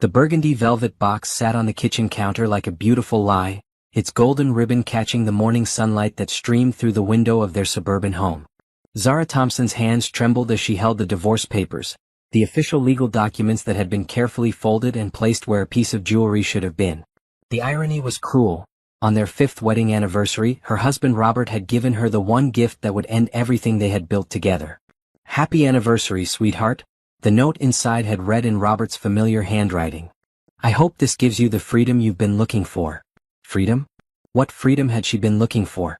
The burgundy velvet box sat on the kitchen counter like a beautiful lie, its golden ribbon catching the morning sunlight that streamed through the window of their suburban home. Zara Thompson's hands trembled as she held the divorce papers, the official legal documents that had been carefully folded and placed where a piece of jewelry should have been. The irony was cruel. On their 5th wedding anniversary, her husband Robert had given her the one gift that would end everything they had built together. "Happy anniversary, sweetheart," the note inside had read in Robert's familiar handwriting. "I hope this gives you the freedom you've been looking for." Freedom? What freedom had she been looking for?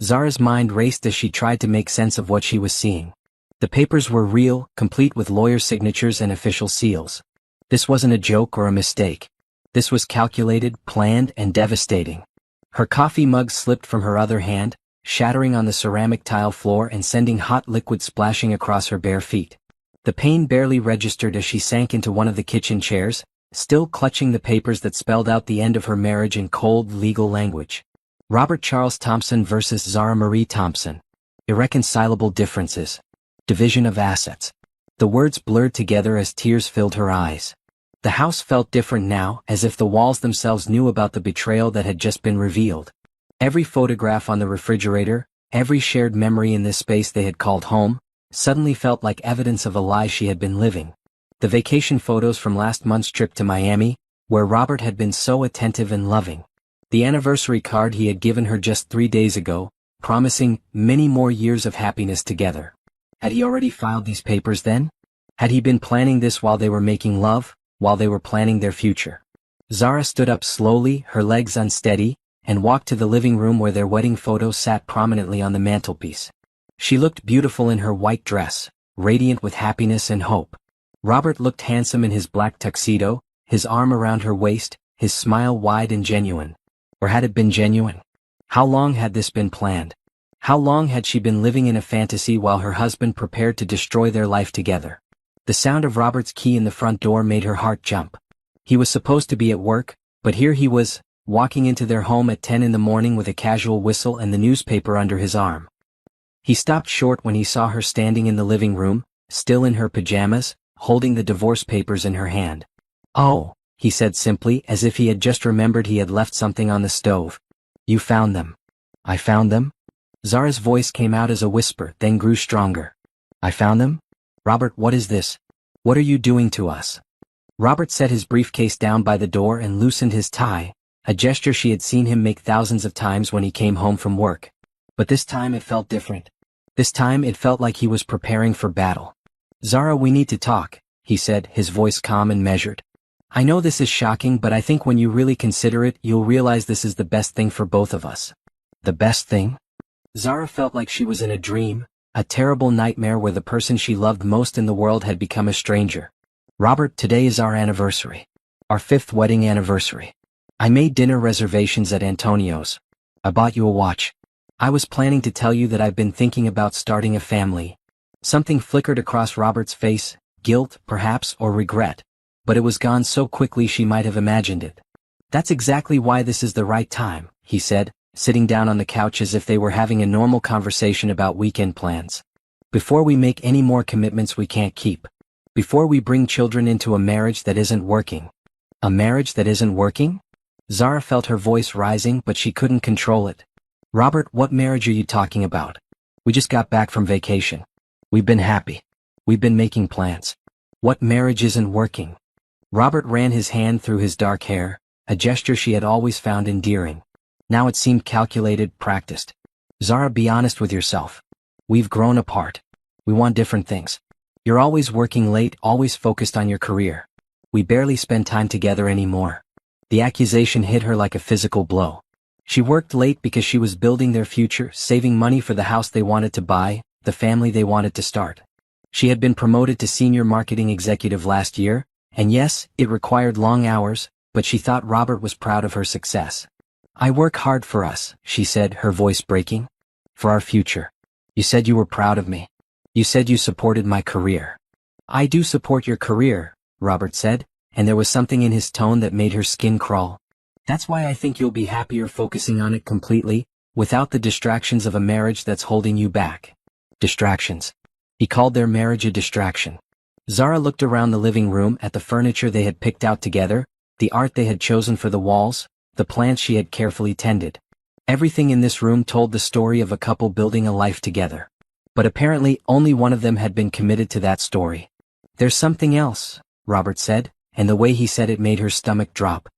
Zara's mind raced as she tried to make sense of what she was seeing. The papers were real, complete with lawyer signatures and official seals. This wasn't a joke or a mistake. This was calculated, planned, and devastating. Her coffee mug slipped from her other hand, shattering on the ceramic tile floor and sending hot liquid splashing across her bare feet. The pain barely registered as she sank into one of the kitchen chairs, still clutching the papers that spelled out the end of her marriage in cold, legal language. Robert Charles Thompson versus Zara Marie Thompson. Irreconcilable differences. Division of assets. The words blurred together as tears filled her eyes. The house felt different now, as if the walls themselves knew about the betrayal that had just been revealed. Every photograph on the refrigerator, every shared memory in this space they had called home, suddenly felt like evidence of a lie she had been living. The vacation photos from last month's trip to Miami, where Robert had been so attentive and loving. The anniversary card he had given her just 3 days ago, promising many more years of happiness together. Had he already filed these papers then? Had he been planning this while they were making love, while they were planning their future? Zara stood up slowly, her legs unsteady, and walked to the living room where their wedding photo sat prominently on the mantelpiece. She looked beautiful in her white dress, radiant with happiness and hope. Robert looked handsome in his black tuxedo, his arm around her waist, his smile wide and genuine. Or had it been genuine? How long had this been planned? How long had she been living in a fantasy while her husband prepared to destroy their life together? The sound of Robert's key in the front door made her heart jump. He was supposed to be at work, but here he was, walking into their home at 10 in the morning with a casual whistle and the newspaper under his arm. He stopped short when he saw her standing in the living room, still in her pajamas, holding the divorce papers in her hand. "Oh," he said simply, as if he had just remembered he had left something on the stove. "You found them." "I found them?" Zara's voice came out as a whisper, then grew stronger. "I found them? Robert, what is this? What are you doing to us?" Robert set his briefcase down by the door and loosened his tie, a gesture she had seen him make thousands of times when he came home from work. But this time it felt different. This time it felt like he was preparing for battle. "Zara, we need to talk," he said, his voice calm and measured. "I know this is shocking, but I think when you really consider it, you'll realize this is the best thing for both of us." The best thing? Zara felt like she was in a dream, a terrible nightmare where the person she loved most in the world had become a stranger. "Robert, today is our anniversary. Our 5th wedding anniversary. I made dinner reservations at Antonio's. I bought you a watch. I was planning to tell you that I've been thinking about starting a family." Something flickered across Robert's face, guilt, perhaps, or regret. But it was gone so quickly she might have imagined it. "That's exactly why this is the right time," he said, sitting down on the couch as if they were having a normal conversation about weekend plans. "Before we make any more commitments we can't keep. Before we bring children into a marriage that isn't working." A marriage that isn't working? Zara felt her voice rising, but she couldn't control it. "Robert, what marriage are you talking about? We just got back from vacation. We've been happy. We've been making plans. What marriage isn't working?" Robert ran his hand through his dark hair, a gesture she had always found endearing. Now it seemed calculated, practiced. "Zara, be honest with yourself. We've grown apart. We want different things. You're always working late, always focused on your career. We barely spend time together anymore." The accusation hit her like a physical blow. She worked late because she was building their future, saving money for the house they wanted to buy, the family they wanted to start. She had been promoted to senior marketing executive last year, and yes, it required long hours, but she thought Robert was proud of her success. "I work hard for us," she said, her voice breaking. "For our future. You said you were proud of me. You said you supported my career." "I do support your career," Robert said, and there was something in his tone that made her skin crawl. "That's why I think you'll be happier focusing on it completely, without the distractions of a marriage that's holding you back." Distractions. He called their marriage a distraction. Zara looked around the living room at the furniture they had picked out together, the art they had chosen for the walls, the plants she had carefully tended. Everything in this room told the story of a couple building a life together. But apparently only one of them had been committed to that story. "There's something else," Robert said, and the way he said it made her stomach drop.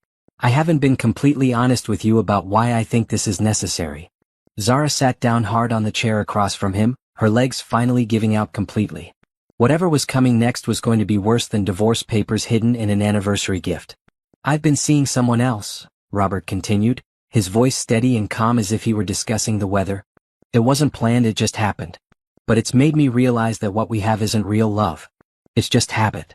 "I haven't been completely honest with you about why I think this is necessary." Zara sat down hard on the chair across from him, her legs finally giving out completely. Whatever was coming next was going to be worse than divorce papers hidden in an anniversary gift. "I've been seeing someone else," Robert continued, his voice steady and calm as if he were discussing the weather. "It wasn't planned, it just happened. But it's made me realize that what we have isn't real love. It's just habit."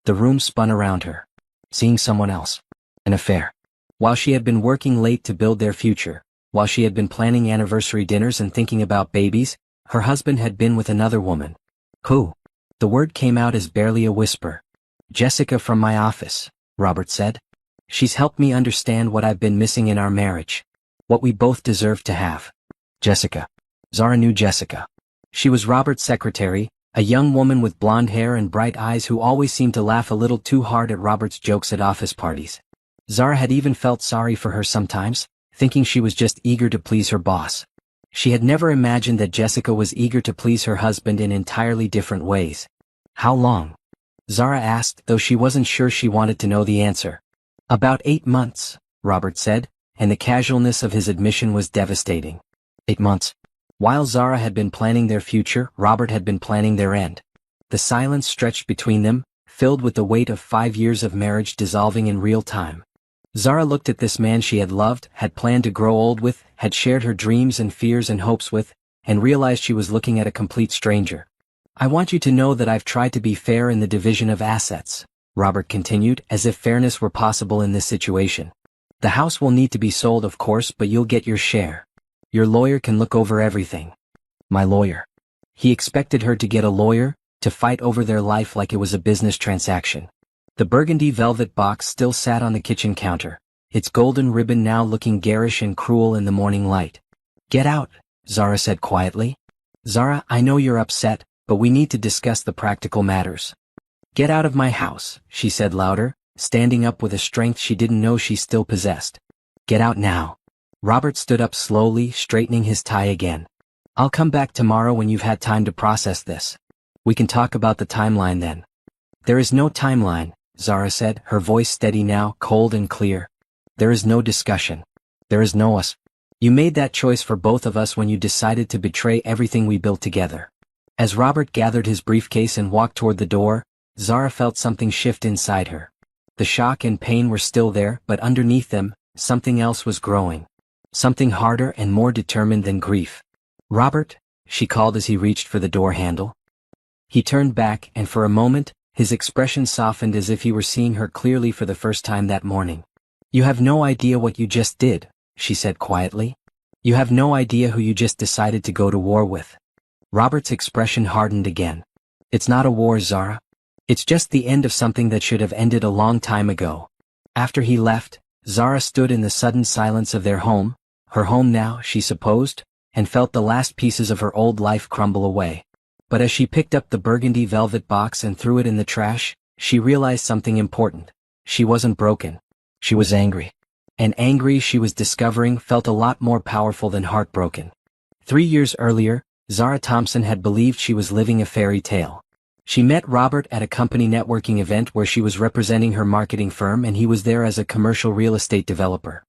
The room spun around her. Seeing someone else. An affair. While she had been working late to build their future, while she had been planning anniversary dinners and thinking about babies, her husband had been with another woman. "Who?" The word came out as barely a whisper. "Jessica from my office," Robert said. "She's helped me understand what I've been missing in our marriage. What we both deserve to have." Jessica. Zara knew Jessica. She was Robert's secretary, a young woman with blonde hair and bright eyes who always seemed to laugh a little too hard at Robert's jokes at office parties. Zara had even felt sorry for her sometimes, thinking she was just eager to please her boss. She had never imagined that Jessica was eager to please her husband in entirely different ways. "How long?" Zara asked, though she wasn't sure she wanted to know the answer. "About 8 months, Robert said, and the casualness of his admission was devastating. 8 months. While Zara had been planning their future, Robert had been planning their end. The silence stretched between them, filled with the weight of 5 years of marriage dissolving in real time. Zara looked at this man she had loved, had planned to grow old with, had shared her dreams and fears and hopes with, and realized she was looking at a complete stranger. "I want you to know that I've tried to be fair in the division of assets," Robert continued, as if fairness were possible in this situation. "The house will need to be sold, of course, but you'll get your share. Your lawyer can look over everything." "My lawyer." He expected her to get a lawyer, to fight over their life like it was a business transaction. The burgundy velvet box still sat on the kitchen counter, its golden ribbon now looking garish and cruel in the morning light. "Get out," Zara said quietly. "Zara, I know you're upset, but we need to discuss the practical matters." "Get out of my house," she said louder, standing up with a strength she didn't know she still possessed. "Get out now." Robert stood up slowly, straightening his tie again. "I'll come back tomorrow when you've had time to process this. We can talk about the timeline then." "There is no timeline," Zara said, her voice steady now, cold and clear. "There is no discussion. There is no us. You made that choice for both of us when you decided to betray everything we built together." As Robert gathered his briefcase and walked toward the door, Zara felt something shift inside her. The shock and pain were still there, but underneath them, something else was growing. Something harder and more determined than grief. "Robert," she called as he reached for the door handle. He turned back, and for a moment, his expression softened as if he were seeing her clearly for the first time that morning. "You have no idea what you just did," she said quietly. "You have no idea who you just decided to go to war with." Robert's expression hardened again. "It's not a war, Zara. It's just the end of something that should have ended a long time ago." After he left, Zara stood in the sudden silence of their home, her home now, she supposed, and felt the last pieces of her old life crumble away. But as she picked up the burgundy velvet box and threw it in the trash, she realized something important. She wasn't broken. She was angry. And angry, she was discovering, felt a lot more powerful than heartbroken. 3 years earlier, Zara Thompson had believed she was living a fairy tale. She met Robert at a company networking event where she was representing her marketing firm and he was there as a commercial real estate developer.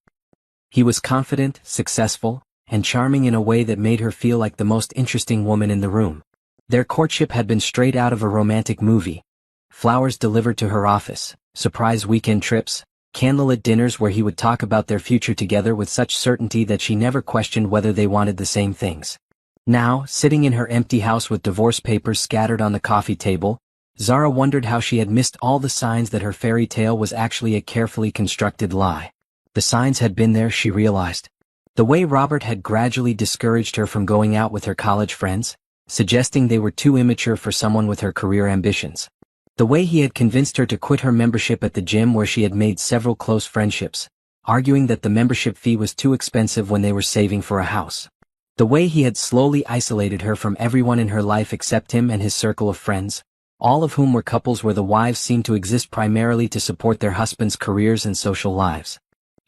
He was confident, successful, and charming in a way that made her feel like the most interesting woman in the room. Their courtship had been straight out of a romantic movie. Flowers delivered to her office, surprise weekend trips, candlelit dinners where he would talk about their future together with such certainty that she never questioned whether they wanted the same things. Now, sitting in her empty house with divorce papers scattered on the coffee table, Zara wondered how she had missed all the signs that her fairy tale was actually a carefully constructed lie. The signs had been there, she realized. The way Robert had gradually discouraged her from going out with her college friends, suggesting they were too immature for someone with her career ambitions. The way he had convinced her to quit her membership at the gym where she had made several close friendships, arguing that the membership fee was too expensive when they were saving for a house. The way he had slowly isolated her from everyone in her life except him and his circle of friends, all of whom were couples where the wives seemed to exist primarily to support their husbands' careers and social lives.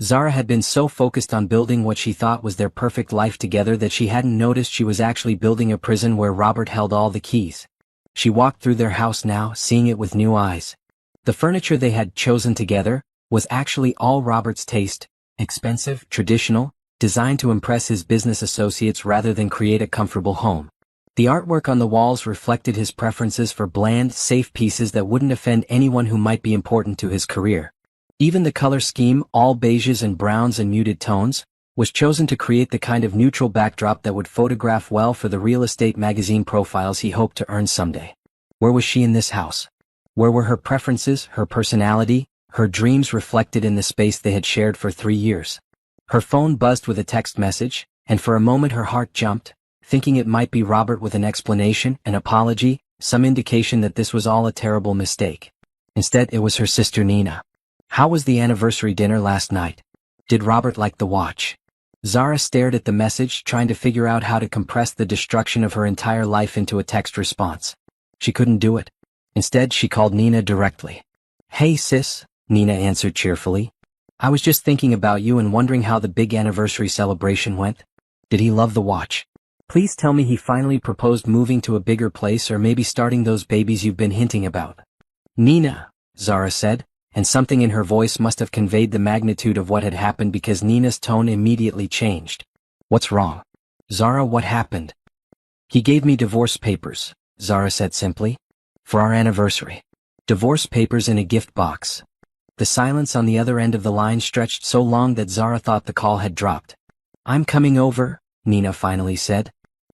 Zara had been so focused on building what she thought was their perfect life together that she hadn't noticed she was actually building a prison where Robert held all the keys. She walked through their house now, seeing it with new eyes. The furniture they had chosen together was actually all Robert's taste, expensive, traditional, designed to impress his business associates rather than create a comfortable home. The artwork on the walls reflected his preferences for bland, safe pieces that wouldn't offend anyone who might be important to his career. Even the color scheme, all beiges and browns and muted tones, was chosen to create the kind of neutral backdrop that would photograph well for the real estate magazine profiles he hoped to earn someday. Where was she in this house? Where were her preferences, her personality, her dreams reflected in the space they had shared for 3 years? Her phone buzzed with a text message, and for a moment her heart jumped, thinking it might be Robert with an explanation, an apology, some indication that this was all a terrible mistake. Instead, it was her sister Nina. How was the anniversary dinner last night? Did Robert like the watch? Zara stared at the message, trying to figure out how to compress the destruction of her entire life into a text response. She couldn't do it. Instead, she called Nina directly. "Hey sis," Nina answered cheerfully. "I was just thinking about you and wondering how the big anniversary celebration went. Did he love the watch? Please tell me he finally proposed moving to a bigger place or maybe starting those babies you've been hinting about." "Nina," Zara said, and something in her voice must have conveyed the magnitude of what had happened because Nina's tone immediately changed. "What's wrong?" "Zara, what happened?" "He gave me divorce papers," Zara said simply. "For our anniversary. Divorce papers in a gift box." The silence on the other end of the line stretched so long that Zara thought the call had dropped. "I'm coming over," Nina finally said.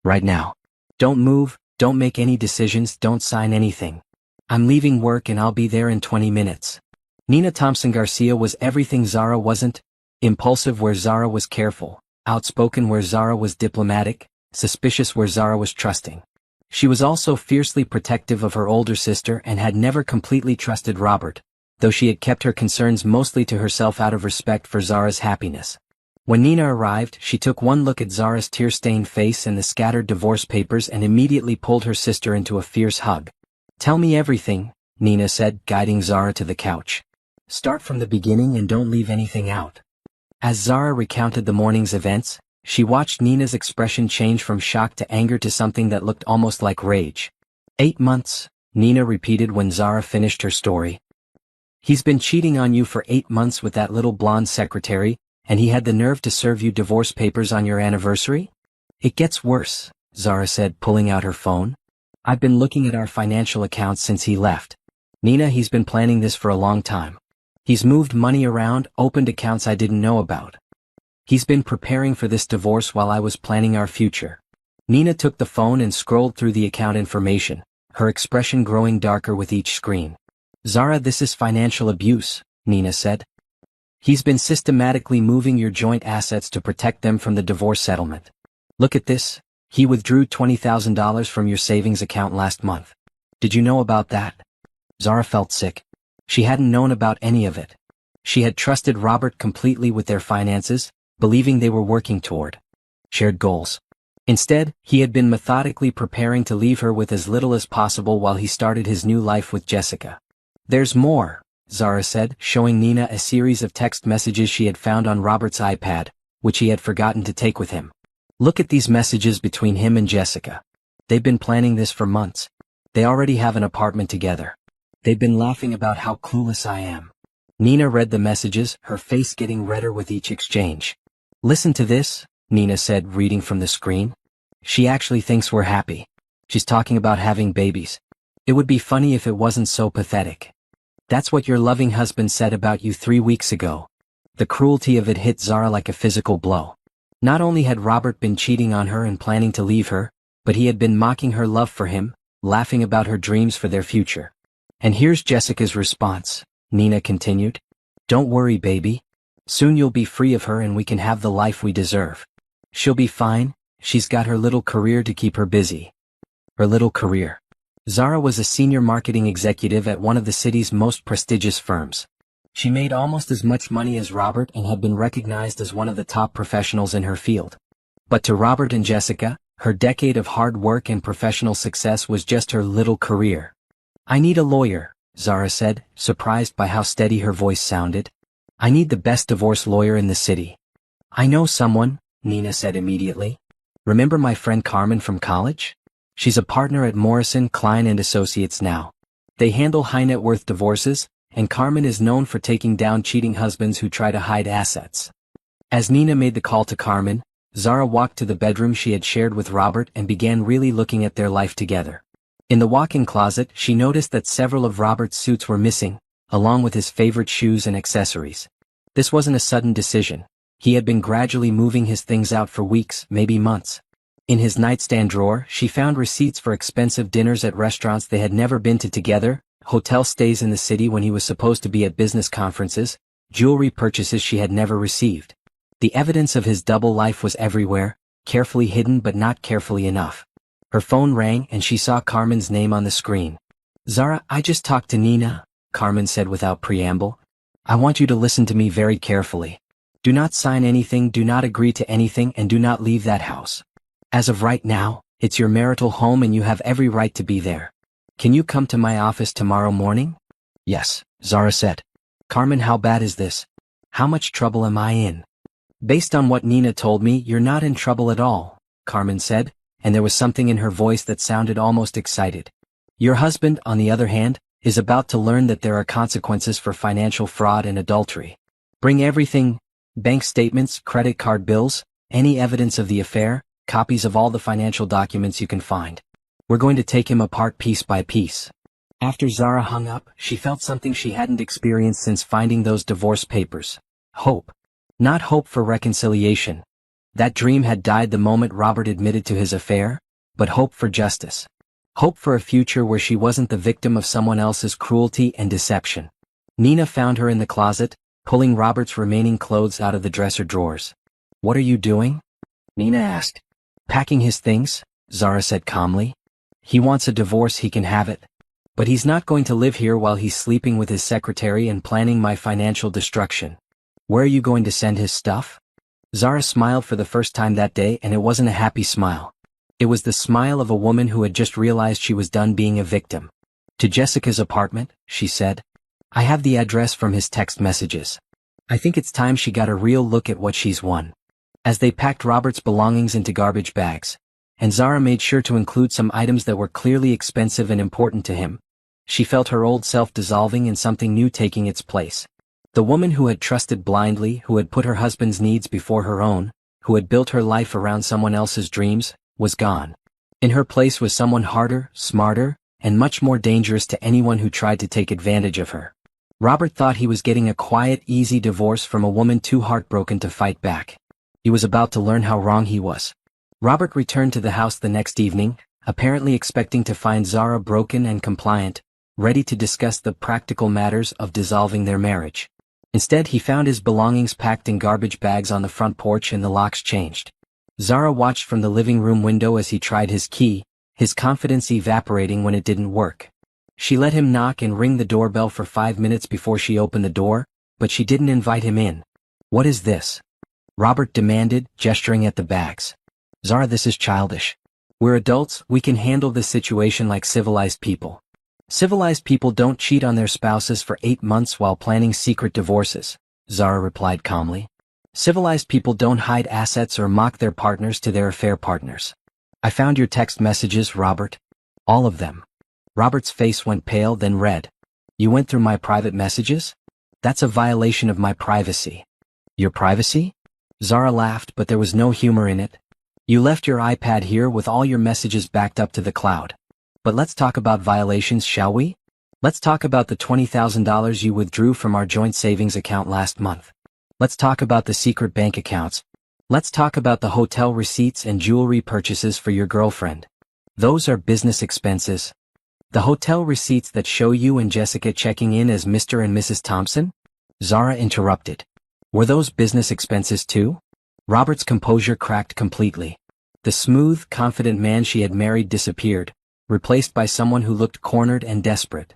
"Right now. Don't move, don't make any decisions, don't sign anything. I'm leaving work and I'll be there in 20 minutes. Nina Thompson Garcia was everything Zara wasn't, impulsive where Zara was careful, outspoken where Zara was diplomatic, suspicious where Zara was trusting. She was also fiercely protective of her older sister and had never completely trusted Robert, though she had kept her concerns mostly to herself out of respect for Zara's happiness. When Nina arrived, she took one look at Zara's tear-stained face and the scattered divorce papers and immediately pulled her sister into a fierce hug. "Tell me everything," Nina said, guiding Zara to the couch. "Start from the beginning and don't leave anything out." As Zara recounted the morning's events, she watched Nina's expression change from shock to anger to something that looked almost like rage. 8 months, Nina repeated when Zara finished her story. "He's been cheating on you for 8 months with that little blonde secretary, and he had the nerve to serve you divorce papers on your anniversary?" "It gets worse," Zara said, pulling out her phone. "I've been looking at our financial accounts since he left. Nina, he's been planning this for a long time. He's moved money around, opened accounts I didn't know about. He's been preparing for this divorce while I was planning our future." Nina took the phone and scrolled through the account information, her expression growing darker with each screen. "Zara, this is financial abuse," Nina said. "He's been systematically moving your joint assets to protect them from the divorce settlement. Look at this. He withdrew $20,000 from your savings account last month. Did you know about that?" Zara felt sick. She hadn't known about any of it. She had trusted Robert completely with their finances, believing they were working toward shared goals. Instead, he had been methodically preparing to leave her with as little as possible while he started his new life with Jessica. "There's more," Zara said, showing Nina a series of text messages she had found on Robert's iPad, which he had forgotten to take with him. "Look at these messages between him and Jessica. They've been planning this for months. They already have an apartment together. They've been laughing about how clueless I am." Nina read the messages, her face getting redder with each exchange. "Listen to this," Nina said, reading from the screen. "She actually thinks we're happy. She's talking about having babies. It would be funny if it wasn't so pathetic. That's what your loving husband said about you 3 weeks ago." The cruelty of it hit Zara like a physical blow. Not only had Robert been cheating on her and planning to leave her, but he had been mocking her love for him, laughing about her dreams for their future. "And here's Jessica's response," Nina continued. "Don't worry, baby. Soon you'll be free of her and we can have the life we deserve. She'll be fine, she's got her little career to keep her busy." Her little career. Zara was a senior marketing executive at one of the city's most prestigious firms. She made almost as much money as Robert and had been recognized as one of the top professionals in her field. But to Robert and Jessica, her decade of hard work and professional success was just her little career. I need a lawyer, Zara said, surprised by how steady her voice sounded. I need the best divorce lawyer in the city. I know someone, Nina said immediately. Remember my friend Carmen from college? She's a partner at Morrison, Klein & Associates now. They handle high-net-worth divorces, and Carmen is known for taking down cheating husbands who try to hide assets. As Nina made the call to Carmen, Zara walked to the bedroom she had shared with Robert and began really looking at their life together. In the walk-in closet, she noticed that several of Robert's suits were missing, along with his favorite shoes and accessories. This wasn't a sudden decision. He had been gradually moving his things out for weeks, maybe months. In his nightstand drawer, she found receipts for expensive dinners at restaurants they had never been to together, hotel stays in the city when he was supposed to be at business conferences, jewelry purchases she had never received. The evidence of his double life was everywhere, carefully hidden but not carefully enough. Her phone rang and she saw Carmen's name on the screen. Zara, I just talked to Nina, Carmen said without preamble. I want you to listen to me very carefully. Do not sign anything, do not agree to anything, and do not leave that house. As of right now, it's your marital home and you have every right to be there. Can you come to my office tomorrow morning? Yes, Zara said. Carmen, how bad is this? How much trouble am I in? Based on what Nina told me, you're not in trouble at all, Carmen said, and there was something in her voice that sounded almost excited. Your husband, on the other hand, is about to learn that there are consequences for financial fraud and adultery. Bring everything, bank statements, credit card bills, any evidence of the affair, copies of all the financial documents you can find. We're going to take him apart piece by piece. After Zara hung up, she felt something she hadn't experienced since finding those divorce papers. Hope. Not hope for reconciliation. That dream had died the moment Robert admitted to his affair, but hope for justice. Hope for a future where she wasn't the victim of someone else's cruelty and deception. Nina found her in the closet, pulling Robert's remaining clothes out of the dresser drawers. What are you doing? Nina asked. Packing his things, Zara said calmly. He wants a divorce, he can have it. But he's not going to live here while he's sleeping with his secretary and planning my financial destruction. Where are you going to send his stuff? Zara smiled for the first time that day, and it wasn't a happy smile. It was the smile of a woman who had just realized she was done being a victim. To Jessica's apartment, she said. I have the address from his text messages. I think it's time she got a real look at what she's won. As they packed Robert's belongings into garbage bags, and Zara made sure to include some items that were clearly expensive and important to him, she felt her old self dissolving and something new taking its place. The woman who had trusted blindly, who had put her husband's needs before her own, who had built her life around someone else's dreams, was gone. In her place was someone harder, smarter, and much more dangerous to anyone who tried to take advantage of her. Robert thought he was getting a quiet, easy divorce from a woman too heartbroken to fight back. He was about to learn how wrong he was. Robert returned to the house the next evening, apparently expecting to find Zara broken and compliant, ready to discuss the practical matters of dissolving their marriage. Instead, he found his belongings packed in garbage bags on the front porch and the locks changed. Zara watched from the living room window as he tried his key, his confidence evaporating when it didn't work. She let him knock and ring the doorbell for 5 minutes before she opened the door, but she didn't invite him in. What is this? Robert demanded, gesturing at the bags. Zara, this is childish. We're adults, we can handle this situation like civilized people. Civilized people don't cheat on their spouses for 8 months while planning secret divorces, Zara replied calmly. Civilized people don't hide assets or mock their partners to their affair partners. I found your text messages, Robert. All of them. Robert's face went pale, then red. You went through my private messages? That's a violation of my privacy. Your privacy? Zara laughed, but there was no humor in it. You left your iPad here with all your messages backed up to the cloud. But let's talk about violations, shall we? Let's talk about the $20,000 you withdrew from our joint savings account last month. Let's talk about the secret bank accounts. Let's talk about the hotel receipts and jewelry purchases for your girlfriend. Those are business expenses. The hotel receipts that show you and Jessica checking in as Mr. and Mrs. Thompson? Zara interrupted. Were those business expenses too? Robert's composure cracked completely. The smooth, confident man she had married disappeared, replaced by someone who looked cornered and desperate.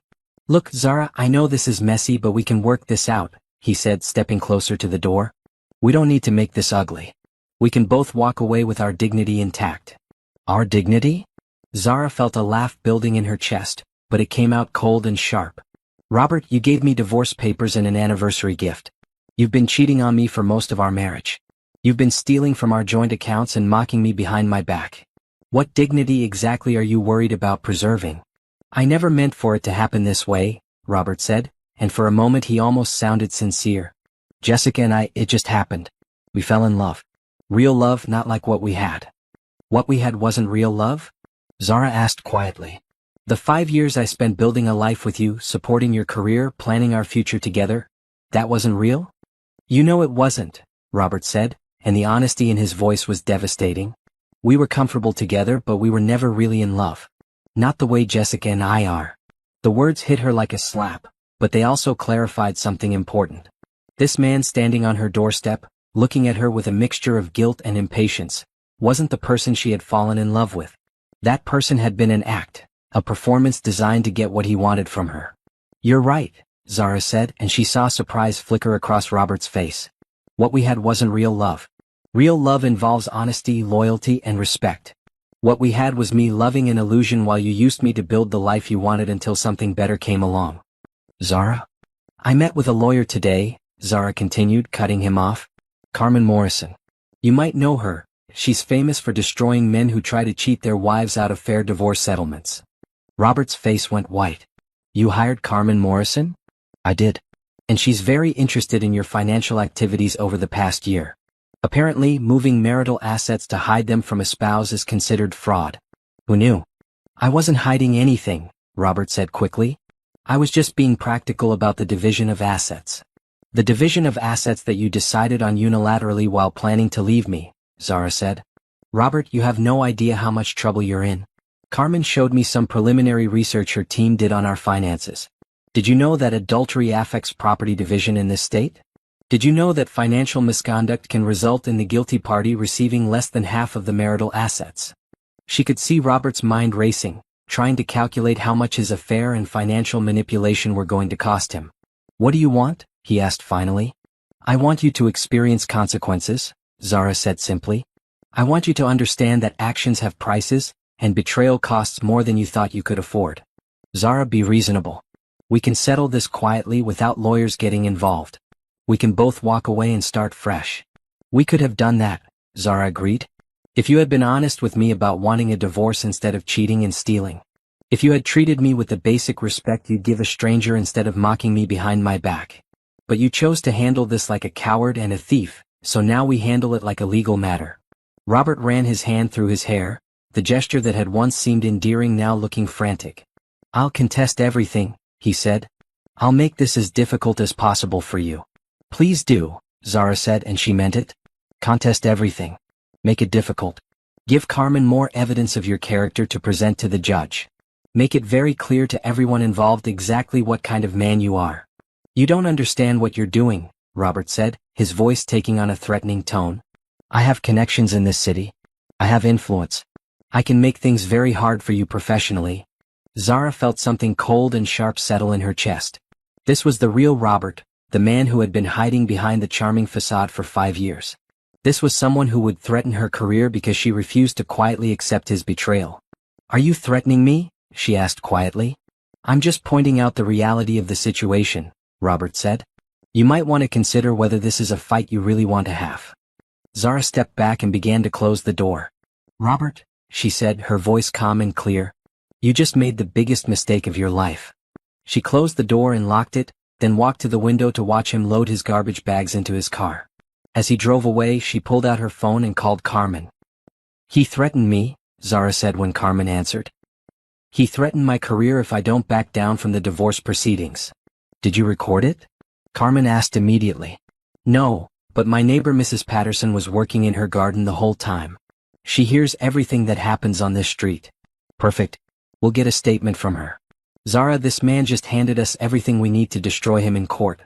Look, Zara, I know this is messy, but we can work this out, he said, stepping closer to the door. We don't need to make this ugly. We can both walk away with our dignity intact. Our dignity? Zara felt a laugh building in her chest, but it came out cold and sharp. "Robert, you gave me divorce papers and an anniversary gift. You've been cheating on me for most of our marriage. You've been stealing from our joint accounts and mocking me behind my back. What dignity exactly are you worried about preserving?" "I never meant for it to happen this way," Robert said, and for a moment he almost sounded sincere. "Jessica and it just happened. We fell in love. Real love, not like what we had." "What we had wasn't real love?" Zara asked quietly. "The 5 years I spent building a life with you, supporting your career, planning our future together, that wasn't real?" "You know it wasn't," Robert said, and the honesty in his voice was devastating. "We were comfortable together, but we were never really in love. Not the way Jessica and I are." The words hit her like a slap, but they also clarified something important. This man standing on her doorstep, looking at her with a mixture of guilt and impatience, wasn't the person she had fallen in love with. That person had been an act, a performance designed to get what he wanted from her. "You're right," Zara said, and she saw surprise flicker across Robert's face. "What we had wasn't real love. Real love involves honesty, loyalty, and respect. What we had was me loving an illusion while you used me to build the life you wanted until something better came along." "Zara?" "I met with a lawyer today," Zara continued, cutting him off. "Carmen Morrison. You might know her. She's famous for destroying men who try to cheat their wives out of fair divorce settlements." Robert's face went white. "You hired Carmen Morrison?" "I did. And she's very interested in your financial activities over the past year. Apparently, moving marital assets to hide them from a spouse is considered fraud." "Who knew?" "I wasn't hiding anything," Robert said quickly. "I was just being practical about the division of assets." "The division of assets that you decided on unilaterally while planning to leave me," Zara said. "Robert, you have no idea how much trouble you're in. Carmen showed me some preliminary research her team did on our finances. Did you know that adultery affects property division in this state? Did you know that financial misconduct can result in the guilty party receiving less than half of the marital assets?" She could see Robert's mind racing, trying to calculate how much his affair and financial manipulation were going to cost him. "What do you want?" he asked finally. "I want you to experience consequences," Zara said simply. "I want you to understand that actions have prices, and betrayal costs more than you thought you could afford." "Zara, be reasonable. We can settle this quietly without lawyers getting involved. We can both walk away and start fresh." "We could have done that," Zara agreed. "If you had been honest with me about wanting a divorce instead of cheating and stealing. If you had treated me with the basic respect you'd give a stranger instead of mocking me behind my back. But you chose to handle this like a coward and a thief, so now we handle it like a legal matter." Robert ran his hand through his hair, the gesture that had once seemed endearing now looking frantic. "I'll contest everything," he said. "I'll make this as difficult as possible for you." "Please do," Zara said, and she meant it. "Contest everything. Make it difficult. Give Carmen more evidence of your character to present to the judge. Make it very clear to everyone involved exactly what kind of man you are." "You don't understand what you're doing," Robert said, his voice taking on a threatening tone. "I have connections in this city. I have influence. I can make things very hard for you professionally." Zara felt something cold and sharp settle in her chest. This was the real Robert, the man who had been hiding behind the charming facade for 5 years. This was someone who would threaten her career because she refused to quietly accept his betrayal. "Are you threatening me?" she asked quietly. "I'm just pointing out the reality of the situation," Robert said. "You might want to consider whether this is a fight you really want to have." Zara stepped back and began to close the door. "Robert," she said, her voice calm and clear, "you just made the biggest mistake of your life." She closed the door and locked it, then walked to the window to watch him load his garbage bags into his car. As he drove away, she pulled out her phone and called Carmen. "He threatened me," Zara said when Carmen answered. "He threatened my career if I don't back down from the divorce proceedings." "Did you record it?" Carmen asked immediately. "No, but my neighbor Mrs. Patterson was working in her garden the whole time. She hears everything that happens on this street." "Perfect. We'll get a statement from her." "Zara, this man just handed us everything we need to destroy him in court.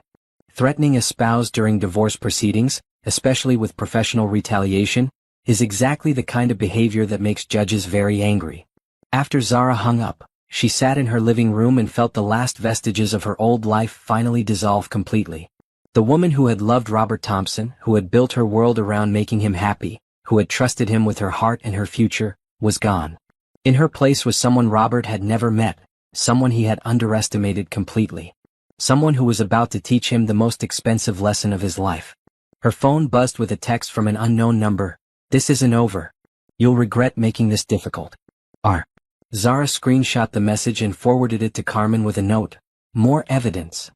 Threatening a spouse during divorce proceedings, especially with professional retaliation, is exactly the kind of behavior that makes judges very angry." After Zara hung up, she sat in her living room and felt the last vestiges of her old life finally dissolve completely. The woman who had loved Robert Thompson, who had built her world around making him happy, who had trusted him with her heart and her future, was gone. In her place was someone Robert had never met, someone he had underestimated completely. Someone who was about to teach him the most expensive lesson of his life. Her phone buzzed with a text from an unknown number. "This isn't over. You'll regret making this difficult. R." Zara screenshot the message and forwarded it to Carmen with a note. "More evidence."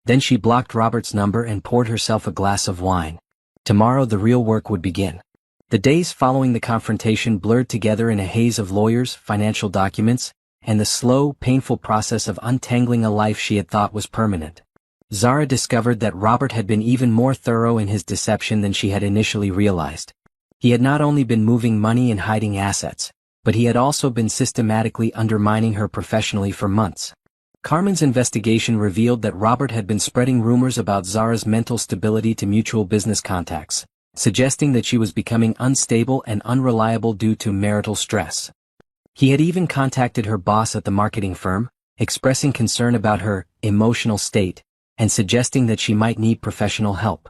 Then she blocked Robert's number and poured herself a glass of wine. Tomorrow the real work would begin. The days following the confrontation blurred together in a haze of lawyers, financial documents, and the slow, painful process of untangling a life she had thought was permanent. Zara discovered that Robert had been even more thorough in his deception than she had initially realized. He had not only been moving money and hiding assets, but he had also been systematically undermining her professionally for months. Carmen's investigation revealed that Robert had been spreading rumors about Zara's mental stability to mutual business contacts, suggesting that she was becoming unstable and unreliable due to marital stress. He had even contacted her boss at the marketing firm, expressing concern about her emotional state, and suggesting that she might need professional help.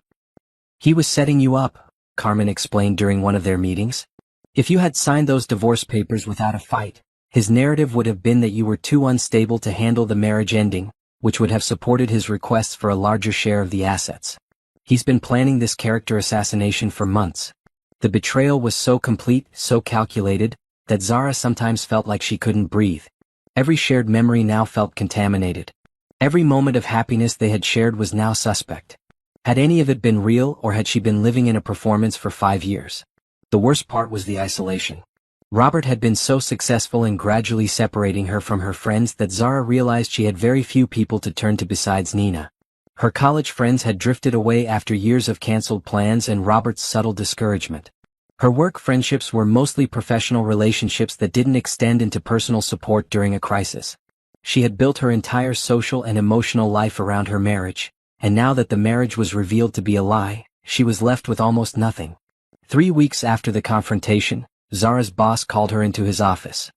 "He was setting you up," Carmen explained during one of their meetings. "If you had signed those divorce papers without a fight, his narrative would have been that you were too unstable to handle the marriage ending, which would have supported his requests for a larger share of the assets. He's been planning this character assassination for months." The betrayal was so complete, so calculated, that Zara sometimes felt like she couldn't breathe. Every shared memory now felt contaminated. Every moment of happiness they had shared was now suspect. Had any of it been real, or had she been living in a performance for 5 years? The worst part was the isolation. Robert had been so successful in gradually separating her from her friends that Zara realized she had very few people to turn to besides Nina. Her college friends had drifted away after years of canceled plans and Robert's subtle discouragement. Her work friendships were mostly professional relationships that didn't extend into personal support during a crisis. She had built her entire social and emotional life around her marriage, and now that the marriage was revealed to be a lie, she was left with almost nothing. 3 weeks after the confrontation, Zara's boss called her into his office.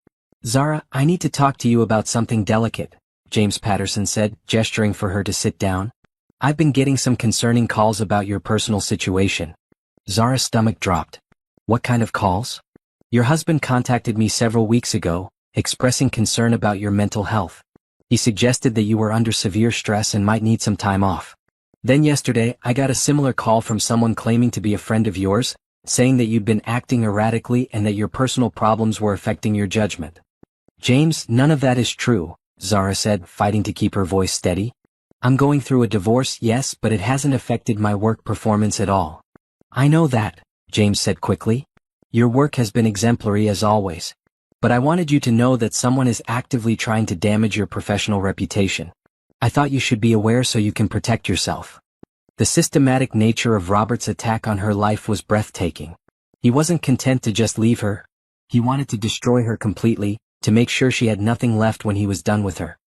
"Zara, I need to talk to you about something delicate," James Patterson said, gesturing for her to sit down. "I've been getting some concerning calls about your personal situation." Zara's stomach dropped. "What kind of calls?" "Your husband contacted me several weeks ago, expressing concern about your mental health. He suggested that you were under severe stress and might need some time off. Then yesterday, I got a similar call from someone claiming to be a friend of yours, saying that you'd been acting erratically and that your personal problems were affecting your judgment." "James, none of that is true," Zara said, fighting to keep her voice steady. "I'm going through a divorce, yes, but it hasn't affected my work performance at all." "I know that," James said quickly. "Your work has been exemplary as always. But I wanted you to know that someone is actively trying to damage your professional reputation. I thought you should be aware so you can protect yourself." The systematic nature of Robert's attack on her life was breathtaking. He wasn't content to just leave her. He wanted to destroy her completely, to make sure she had nothing left when he was done with her.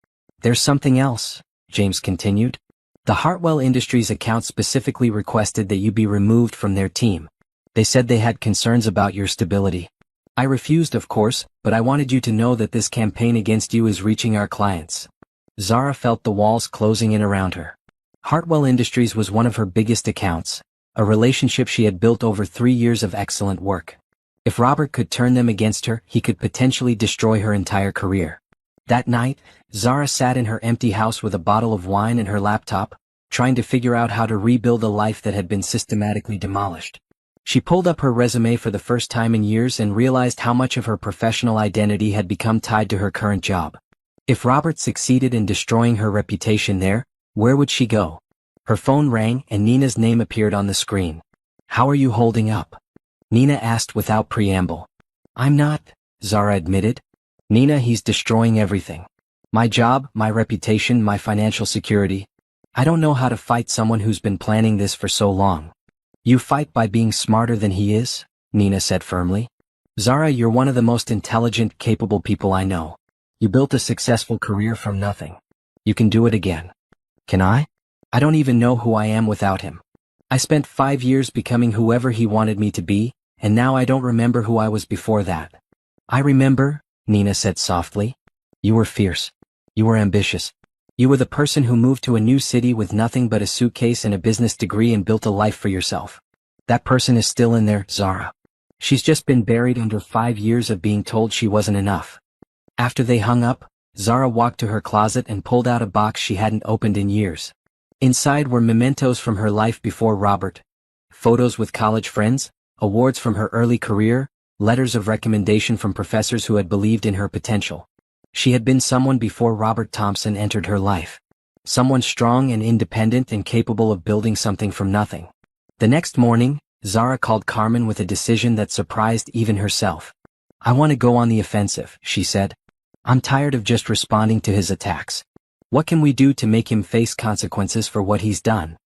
"There's something else," James continued. "The Hartwell Industries account specifically requested that you be removed from their team. They said they had concerns about your stability. I refused, of course, but I wanted you to know that this campaign against you is reaching our clients." Zara felt the walls closing in around her. Hartwell Industries was one of her biggest accounts, a relationship she had built over 3 years of excellent work. If Robert could turn them against her, he could potentially destroy her entire career. That night, Zara sat in her empty house with a bottle of wine and her laptop, trying to figure out how to rebuild a life that had been systematically demolished. She pulled up her resume for the first time in years and realized how much of her professional identity had become tied to her current job. If Robert succeeded in destroying her reputation there, where would she go? Her phone rang and Nina's name appeared on the screen. "How are you holding up?" Nina asked without preamble. "I'm not," Zara admitted. "Nina, he's destroying everything. My job, my reputation, my financial security. I don't know how to fight someone who's been planning this for so long." "You fight by being smarter than he is," Nina said firmly. "Zara, you're one of the most intelligent, capable people I know. You built a successful career from nothing. You can do it again." "Can I? I don't even know who I am without him. I spent 5 years becoming whoever he wanted me to be, and now I don't remember who I was before that." "I remember," Nina said softly. "You were fierce. You were ambitious. You were the person who moved to a new city with nothing but a suitcase and a business degree and built a life for yourself. That person is still in there, Zara. She's just been buried under 5 years of being told she wasn't enough." After they hung up, Zara walked to her closet and pulled out a box she hadn't opened in years. Inside were mementos from her life before Robert. Photos with college friends, awards from her early career, letters of recommendation from professors who had believed in her potential. She had been someone before Robert Thompson entered her life. Someone strong and independent and capable of building something from nothing. The next morning, Zara called Carmen with a decision that surprised even herself. "I want to go on the offensive," she said. "I'm tired of just responding to his attacks. What can we do to make him face consequences for what he's done?"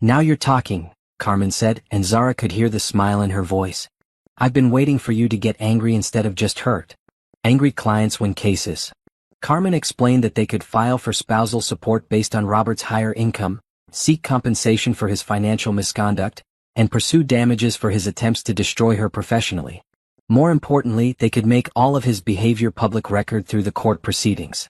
"Now you're talking," Carmen said, and Zara could hear the smile in her voice. "I've been waiting for you to get angry instead of just hurt. Angry clients win cases." Carmen explained that they could file for spousal support based on Robert's higher income, seek compensation for his financial misconduct, and pursue damages for his attempts to destroy her professionally. More importantly, they could make all of his behavior public record through the court proceedings.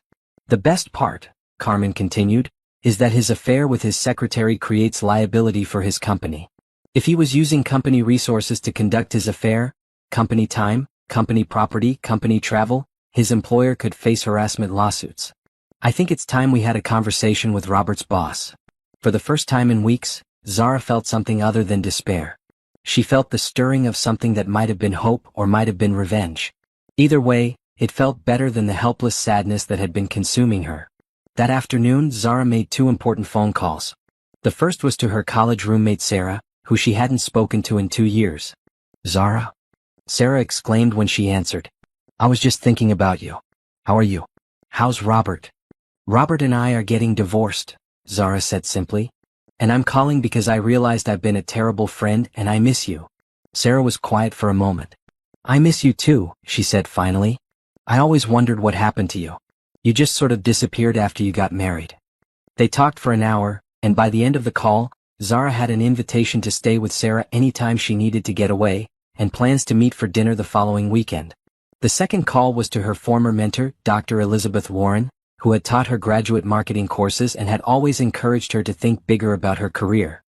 "The best part," Carmen continued, "is that his affair with his secretary creates liability for his company. If he was using company resources to conduct his affair, company time, company property, company travel, his employer could face harassment lawsuits. I think it's time we had a conversation with Robert's boss." For the first time in weeks, Zara felt something other than despair. She felt the stirring of something that might have been hope or might have been revenge. Either way, it felt better than the helpless sadness that had been consuming her. That afternoon, Zara made 2 important phone calls. The first was to her college roommate Sarah, who she hadn't spoken to in 2 years. "Zara?" Sarah exclaimed when she answered. "I was just thinking about you. How are you? How's Robert?" "Robert and I are getting divorced," Zara said simply. "And I'm calling because I realized I've been a terrible friend and I miss you." Sarah was quiet for a moment. "I miss you too," she said finally. "I always wondered what happened to you. You just sort of disappeared after you got married." They talked for an hour, and by the end of the call, Zara had an invitation to stay with Sarah anytime she needed to get away, and plans to meet for dinner the following weekend. The second call was to her former mentor, Dr. Elizabeth Warren, who had taught her graduate marketing courses and had always encouraged her to think bigger about her career.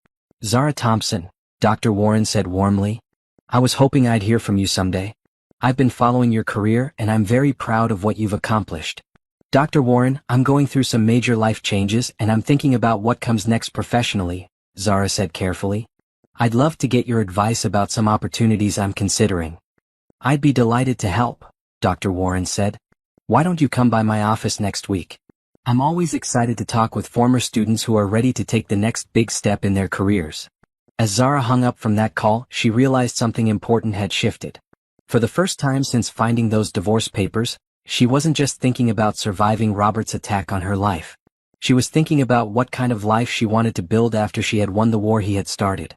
"Zara Thompson," Dr. Warren said warmly. "I was hoping I'd hear from you someday. I've been following your career and I'm very proud of what you've accomplished." "Dr. Warren, I'm going through some major life changes and I'm thinking about what comes next professionally," Zara said carefully. "I'd love to get your advice about some opportunities I'm considering." "I'd be delighted to help," Dr. Warren said. "Why don't you come by my office next week? I'm always excited to talk with former students who are ready to take the next big step in their careers." As Zara hung up from that call, she realized something important had shifted. For the first time since finding those divorce papers, she wasn't just thinking about surviving Robert's attack on her life. She was thinking about what kind of life she wanted to build after she had won the war he had started.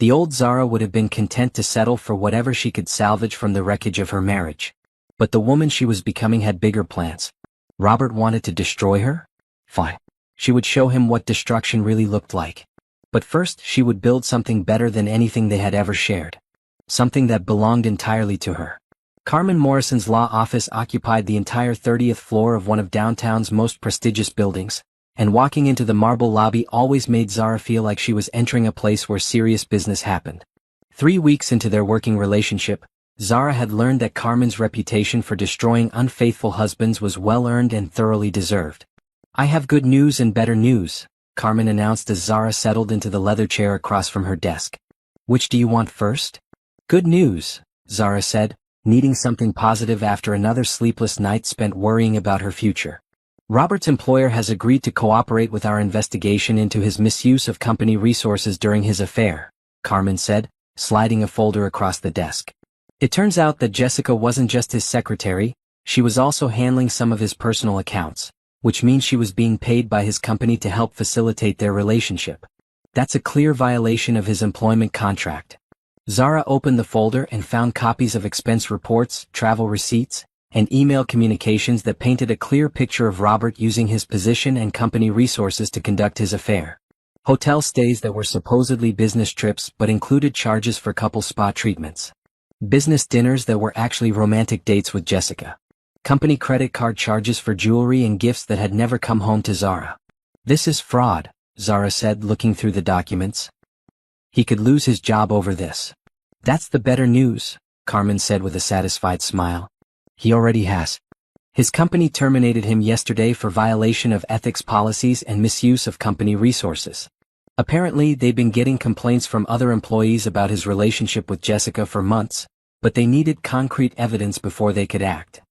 The old Zara would have been content to settle for whatever she could salvage from the wreckage of her marriage. But the woman she was becoming had bigger plans. Robert wanted to destroy her? Fine. She would show him what destruction really looked like. But first she would build something better than anything they had ever shared. Something that belonged entirely to her. Carmen Morrison's law office occupied the entire 30th floor of one of downtown's most prestigious buildings, and walking into the marble lobby always made Zara feel like she was entering a place where serious business happened. 3 weeks into their working relationship, Zara had learned that Carmen's reputation for destroying unfaithful husbands was well-earned and thoroughly deserved. "I have good news and better news," Carmen announced as Zara settled into the leather chair across from her desk. "Which do you want first?" "Good news," Zara said, needing something positive after another sleepless night spent worrying about her future. "Robert's employer has agreed to cooperate with our investigation into his misuse of company resources during his affair," Carmen said, sliding a folder across the desk. "It turns out that Jessica wasn't just his secretary, she was also handling some of his personal accounts, which means she was being paid by his company to help facilitate their relationship. That's a clear violation of his employment contract." Zara opened the folder and found copies of expense reports, travel receipts, and email communications that painted a clear picture of Robert using his position and company resources to conduct his affair. Hotel stays that were supposedly business trips but included charges for couple spa treatments. Business dinners that were actually romantic dates with Jessica. Company credit card charges for jewelry and gifts that had never come home to Zara. "This is fraud," Zara said, looking through the documents. "He could lose his job over this." "That's the better news," Carmen said with a satisfied smile. "He already has." His company terminated him yesterday for violation of ethics policies and misuse of company resources. Apparently, they've been getting complaints from other employees about his relationship with Jessica for months, but they needed concrete evidence before they could act.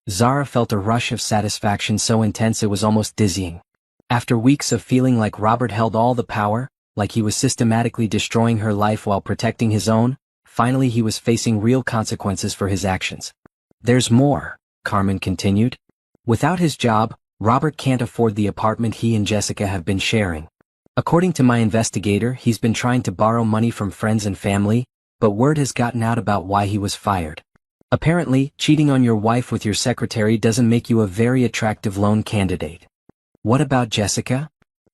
Zara felt a rush of satisfaction so intense it was almost dizzying. After weeks of feeling like Robert held all the power, like he was systematically destroying her life while protecting his own, finally he was facing real consequences for his actions. There's more, Carmen continued. Without his job, Robert can't afford the apartment he and Jessica have been sharing. According to my investigator, he's been trying to borrow money from friends and family, but word has gotten out about why he was fired. Apparently, cheating on your wife with your secretary doesn't make you a very attractive loan candidate. What about Jessica?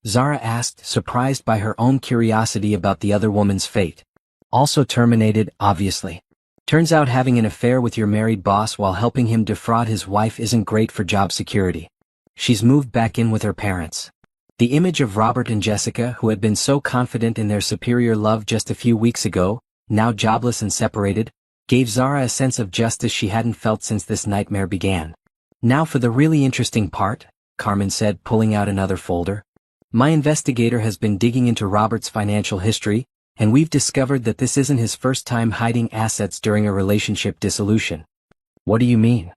Zara asked, surprised by her own curiosity about the other woman's fate. Also terminated, obviously. Turns out having an affair with your married boss while helping him defraud his wife isn't great for job security. She's moved back in with her parents. The image of Robert and Jessica, who had been so confident in their superior love just a few weeks ago, now jobless and separated, gave Zara a sense of justice she hadn't felt since this nightmare began. Now for the really interesting part, Carmen said, pulling out another folder. My investigator has been digging into Robert's financial history, and we've discovered that this isn't his first time hiding assets during a relationship dissolution. What do you mean?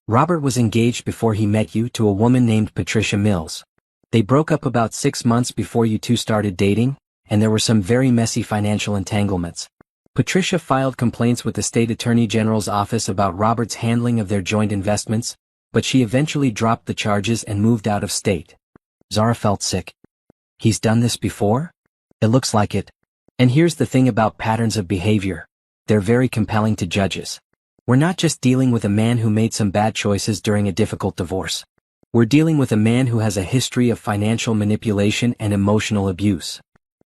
Robert was engaged before he met you to a woman named Patricia Mills. They broke up about 6 months before you two started dating, and there were some very messy financial entanglements. Patricia filed complaints with the state attorney general's office about Robert's handling of their joint investments, but she eventually dropped the charges and moved out of state. Zara felt sick. He's done this before? It looks like it. And here's the thing about patterns of behavior. They're very compelling to judges. We're not just dealing with a man who made some bad choices during a difficult divorce. We're dealing with a man who has a history of financial manipulation and emotional abuse.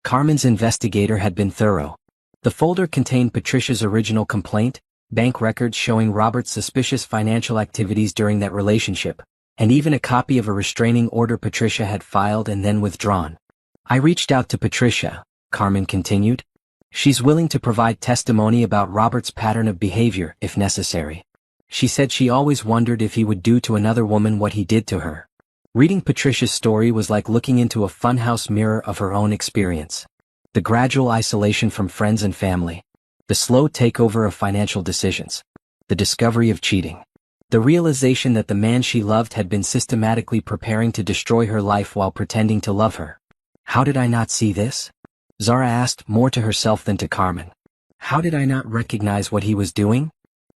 Carmen's investigator had been thorough. The folder contained Patricia's original complaint, bank records showing Robert's suspicious financial activities during that relationship, and even a copy of a restraining order Patricia had filed and then withdrawn. I reached out to Patricia, Carmen continued. She's willing to provide testimony about Robert's pattern of behavior, if necessary. She said she always wondered if he would do to another woman what he did to her. Reading Patricia's story was like looking into a funhouse mirror of her own experience. The gradual isolation from friends and family. The slow takeover of financial decisions. The discovery of cheating. The realization that the man she loved had been systematically preparing to destroy her life while pretending to love her. How did I not see this? Zara asked, more to herself than to Carmen. How did I not recognize what he was doing?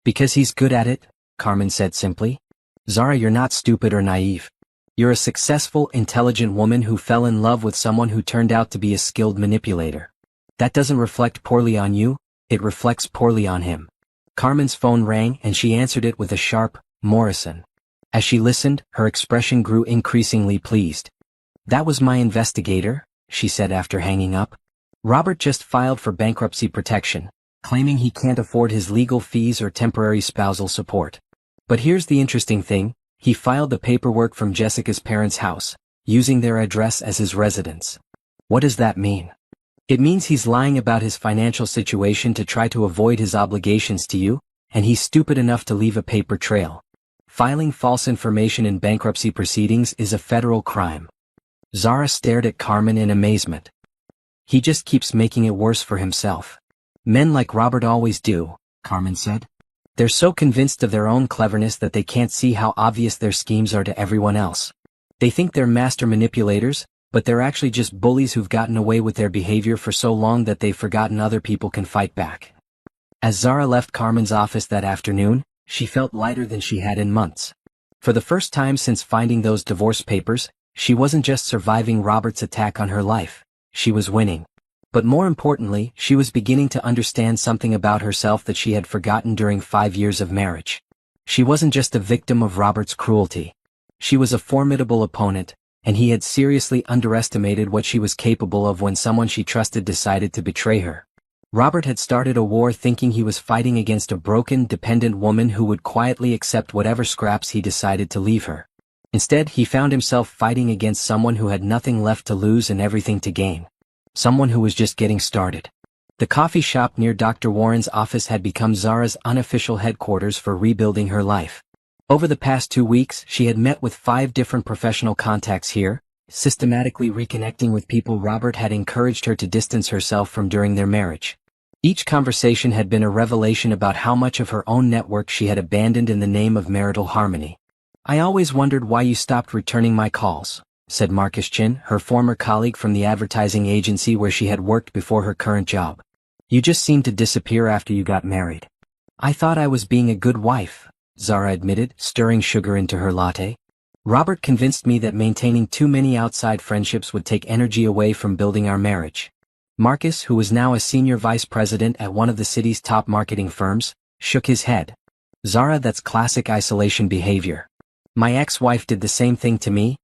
Because he's good at it, Carmen said simply. Zara, you're not stupid or naive. You're a successful, intelligent woman who fell in love with someone who turned out to be a skilled manipulator. That doesn't reflect poorly on you, it reflects poorly on him. Carmen's phone rang and she answered it with a sharp, Morrison. As she listened, her expression grew increasingly pleased. That was my investigator, she said after hanging up. Robert just filed for bankruptcy protection, claiming he can't afford his legal fees or temporary spousal support. But here's the interesting thing. He filed the paperwork from Jessica's parents' house, using their address as his residence. What does that mean? It means he's lying about his financial situation to try to avoid his obligations to you, and he's stupid enough to leave a paper trail. Filing false information in bankruptcy proceedings is a federal crime. Zara stared at Carmen in amazement. He just keeps making it worse for himself. Men like Robert always do, Carmen said. They're so convinced of their own cleverness that they can't see how obvious their schemes are to everyone else. They think they're master manipulators, but they're actually just bullies who've gotten away with their behavior for so long that they've forgotten other people can fight back. As Zara left Carmen's office that afternoon, she felt lighter than she had in months. For the first time since finding those divorce papers, she wasn't just surviving Robert's attack on her life, she was winning. But more importantly, she was beginning to understand something about herself that she had forgotten during 5 years of marriage. She wasn't just a victim of Robert's cruelty. She was a formidable opponent, and he had seriously underestimated what she was capable of when someone she trusted decided to betray her. Robert had started a war thinking he was fighting against a broken, dependent woman who would quietly accept whatever scraps he decided to leave her. Instead, he found himself fighting against someone who had nothing left to lose and everything to gain. Someone who was just getting started. The coffee shop near Dr. Warren's office had become Zara's unofficial headquarters for rebuilding her life. Over the past 2 weeks, she had met with 5 different professional contacts here, systematically reconnecting with people Robert had encouraged her to distance herself from during their marriage. Each conversation had been a revelation about how much of her own network she had abandoned in the name of marital harmony. "I always wondered why you stopped returning my calls," said Marcus Chin, her former colleague from the advertising agency where she had worked before her current job. "You just seemed to disappear after you got married." "I thought I was being a good wife," Zara admitted, stirring sugar into her latte. "Robert convinced me that maintaining too many outside friendships would take energy away from building our marriage." Marcus, who was now a senior vice president at one of the city's top marketing firms, shook his head. "Zara, that's classic isolation behavior. My ex-wife did the same thing to me.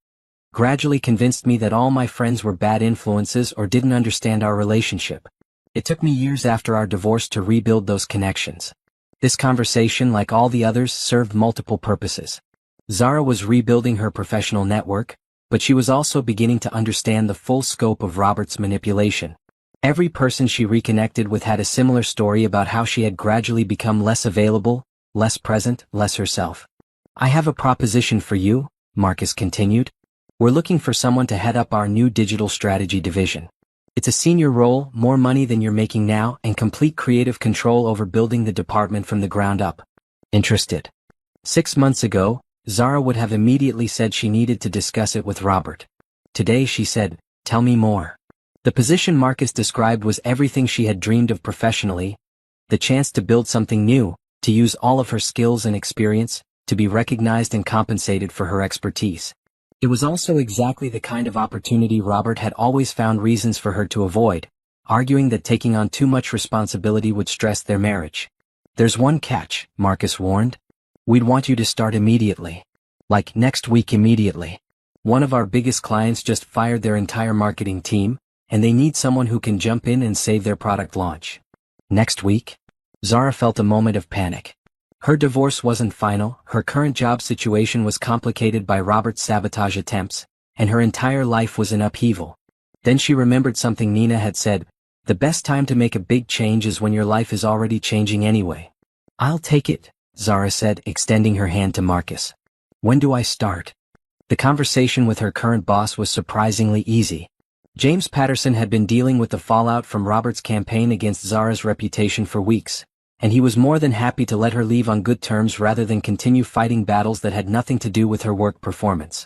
Gradually convinced me that all my friends were bad influences or didn't understand our relationship. It took me years after our divorce to rebuild those connections." This conversation, like all the others, served multiple purposes. Zara was rebuilding her professional network, but she was also beginning to understand the full scope of Robert's manipulation. Every person she reconnected with had a similar story about how she had gradually become less available, less present, less herself. "I have a proposition for you," Marcus continued. "We're looking for someone to head up our new digital strategy division. It's a senior role, more money than you're making now, and complete creative control over building the department from the ground up. Interested?" 6 months ago, Zara would have immediately said she needed to discuss it with Robert. Today she said, "Tell me more." The position Marcus described was everything she had dreamed of professionally: the chance to build something new, to use all of her skills and experience, to be recognized and compensated for her expertise. It was also exactly the kind of opportunity Robert had always found reasons for her to avoid, arguing that taking on too much responsibility would stress their marriage. "There's one catch," Marcus warned. "We'd want you to start immediately. Like next week immediately. One of our biggest clients just fired their entire marketing team, and they need someone who can jump in and save their product launch." "Next week?" Zara felt a moment of panic. Her divorce wasn't final, her current job situation was complicated by Robert's sabotage attempts, and her entire life was in upheaval. Then she remembered something Nina had said: "The best time to make a big change is when your life is already changing anyway." "I'll take it," Zara said, extending her hand to Marcus. "When do I start?" The conversation with her current boss was surprisingly easy. James Patterson had been dealing with the fallout from Robert's campaign against Zara's reputation for weeks, and he was more than happy to let her leave on good terms rather than continue fighting battles that had nothing to do with her work performance.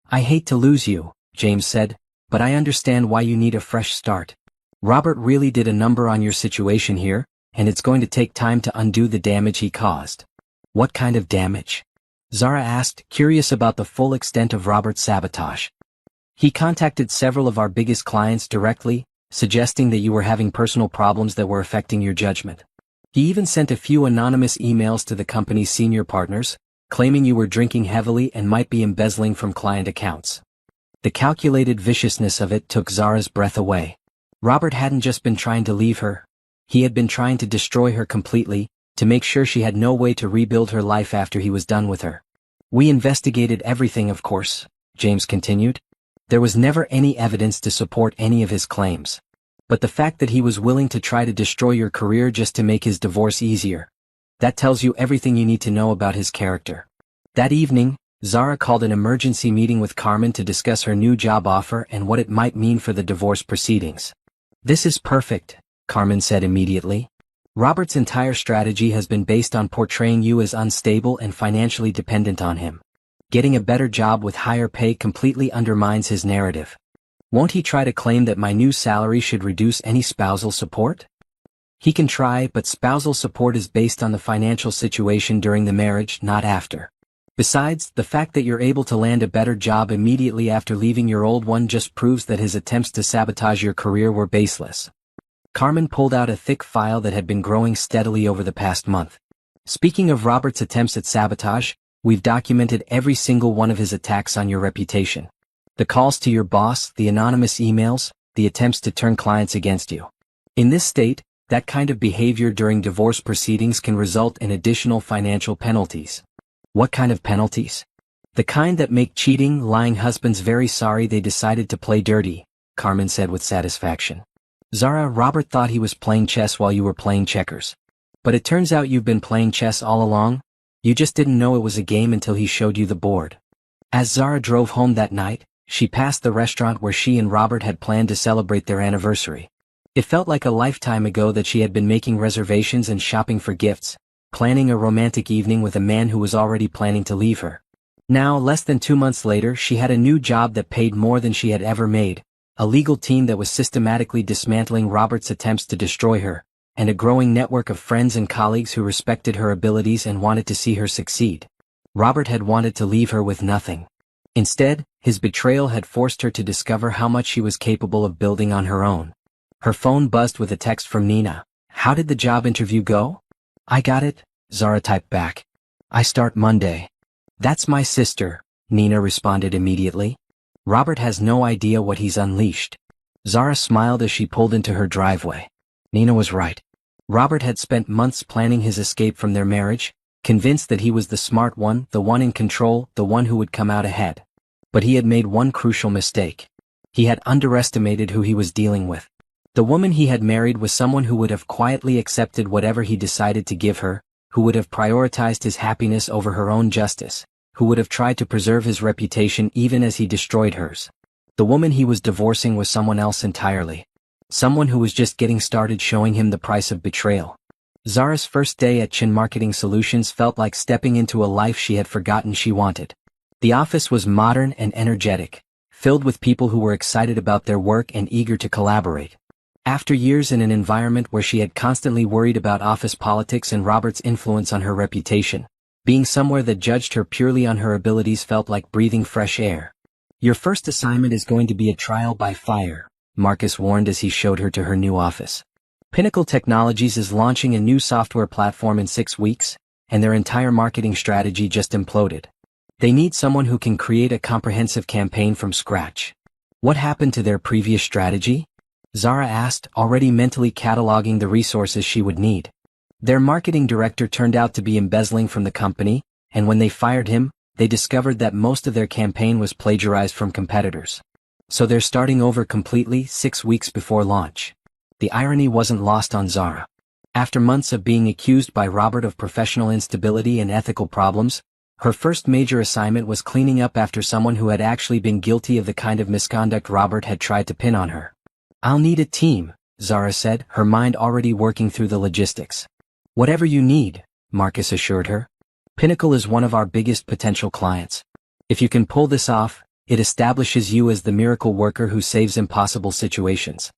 "I hate to lose you," James said, "but I understand why you need a fresh start. Robert really did a number on your situation here, and it's going to take time to undo the damage he caused." "What kind of damage?" Zara asked, curious about the full extent of Robert's sabotage. "He contacted several of our biggest clients directly, suggesting that you were having personal problems that were affecting your judgment. He even sent a few anonymous emails to the company's senior partners, claiming you were drinking heavily and might be embezzling from client accounts." The calculated viciousness of it took Zara's breath away. Robert hadn't just been trying to leave her. He had been trying to destroy her completely, to make sure she had no way to rebuild her life after he was done with her. "We investigated everything, of course," James continued. "There was never any evidence to support any of his claims. But the fact that he was willing to try to destroy your career just to make his divorce easier, that tells you everything you need to know about his character." That evening, Zara called an emergency meeting with Carmen to discuss her new job offer and what it might mean for the divorce proceedings. "This is perfect," Carmen said immediately. "Robert's entire strategy has been based on portraying you as unstable and financially dependent on him. Getting a better job with higher pay completely undermines his narrative. Won't he try to claim that my new salary should reduce any spousal support? He can try, but spousal support is based on the financial situation during the marriage, not after. Besides, the fact that you're able to land a better job immediately after leaving your old one just proves that his attempts to sabotage your career were baseless." Carmen pulled out a thick file that had been growing steadily over the past month. "Speaking of Robert's attempts at sabotage, we've documented every single one of his attacks on your reputation. The calls to your boss, the anonymous emails, the attempts to turn clients against you. In this state, that kind of behavior during divorce proceedings can result in additional financial penalties." "What kind of penalties?" "The kind that make cheating, lying husbands very sorry they decided to play dirty," Carmen said with satisfaction. "Zara, Robert thought he was playing chess while you were playing checkers. But it turns out you've been playing chess all along. You just didn't know it was a game until he showed you the board. As Zara drove home that night, she passed the restaurant where she and Robert had planned to celebrate their anniversary. It felt like a lifetime ago that she had been making reservations and shopping for gifts, planning a romantic evening with a man who was already planning to leave her. Now, less than 2 months later, she had a new job that paid more than she had ever made, a legal team that was systematically dismantling Robert's attempts to destroy her, and a growing network of friends and colleagues who respected her abilities and wanted to see her succeed. Robert had wanted to leave her with nothing. Instead, his betrayal had forced her to discover how much she was capable of building on her own. Her phone buzzed with a text from Nina. "How did the job interview go?" "I got it," Zara typed back. "I start Monday." "That's my sister," Nina responded immediately. "Robert has no idea what he's unleashed." Zara smiled as she pulled into her driveway. Nina was right. Robert had spent months planning his escape from their marriage, convinced that he was the smart one, the one in control, the one who would come out ahead. But he had made one crucial mistake. He had underestimated who he was dealing with. The woman he had married was someone who would have quietly accepted whatever he decided to give her, who would have prioritized his happiness over her own justice, who would have tried to preserve his reputation even as he destroyed hers. The woman he was divorcing was someone else entirely. Someone who was just getting started, showing him the price of betrayal. Zara's first day at Chin Marketing Solutions felt like stepping into a life she had forgotten she wanted. The office was modern and energetic, filled with people who were excited about their work and eager to collaborate. After years in an environment where she had constantly worried about office politics and Robert's influence on her reputation, being somewhere that judged her purely on her abilities felt like breathing fresh air. "Your first assignment is going to be a trial by fire," Marcus warned as he showed her to her new office. Pinnacle Technologies is launching a new software platform in 6 weeks, and their entire marketing strategy just imploded. They need someone who can create a comprehensive campaign from scratch. "What happened to their previous strategy?" Zara asked, already mentally cataloging the resources she would need. "Their marketing director turned out to be embezzling from the company, and when they fired him, they discovered that most of their campaign was plagiarized from competitors. So they're starting over completely 6 weeks before launch." The irony wasn't lost on Zara. After months of being accused by Robert of professional instability and ethical problems, her first major assignment was cleaning up after someone who had actually been guilty of the kind of misconduct Robert had tried to pin on her. "I'll need a team," Zara said, her mind already working through the logistics. "Whatever you need," Marcus assured her. "Pinnacle is one of our biggest potential clients. If you can pull this off, it establishes you as the miracle worker who saves impossible situations."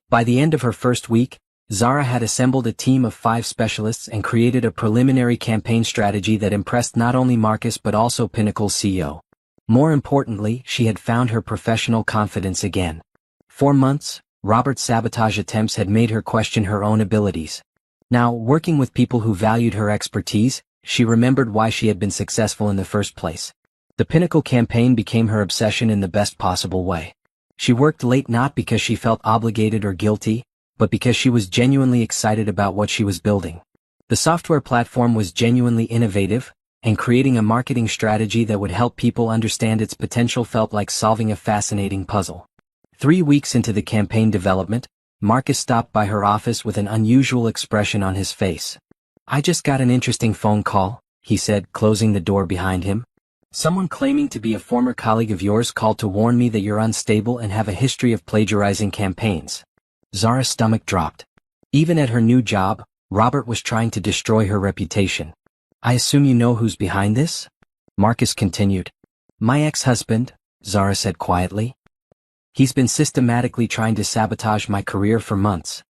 By the end of her first week, Zara had assembled a team of 5 specialists and created a preliminary campaign strategy that impressed not only Marcus but also Pinnacle's CEO. More importantly, she had found her professional confidence again. For months, Robert's sabotage attempts had made her question her own abilities. Now, working with people who valued her expertise, she remembered why she had been successful in the first place. The Pinnacle campaign became her obsession in the best possible way. She worked late not because she felt obligated or guilty, but because she was genuinely excited about what she was building. The software platform was genuinely innovative, and creating a marketing strategy that would help people understand its potential felt like solving a fascinating puzzle. 3 weeks into the campaign development, Marcus stopped by her office with an unusual expression on his face. "I just got an interesting phone call," he said, closing the door behind him. "Someone claiming to be a former colleague of yours called to warn me that you're unstable and have a history of plagiarizing campaigns." Zara's stomach dropped. Even at her new job, Robert was trying to destroy her reputation. "I assume you know who's behind this?" Marcus continued. "My ex-husband," Zara said quietly. "He's been systematically trying to sabotage my career for months."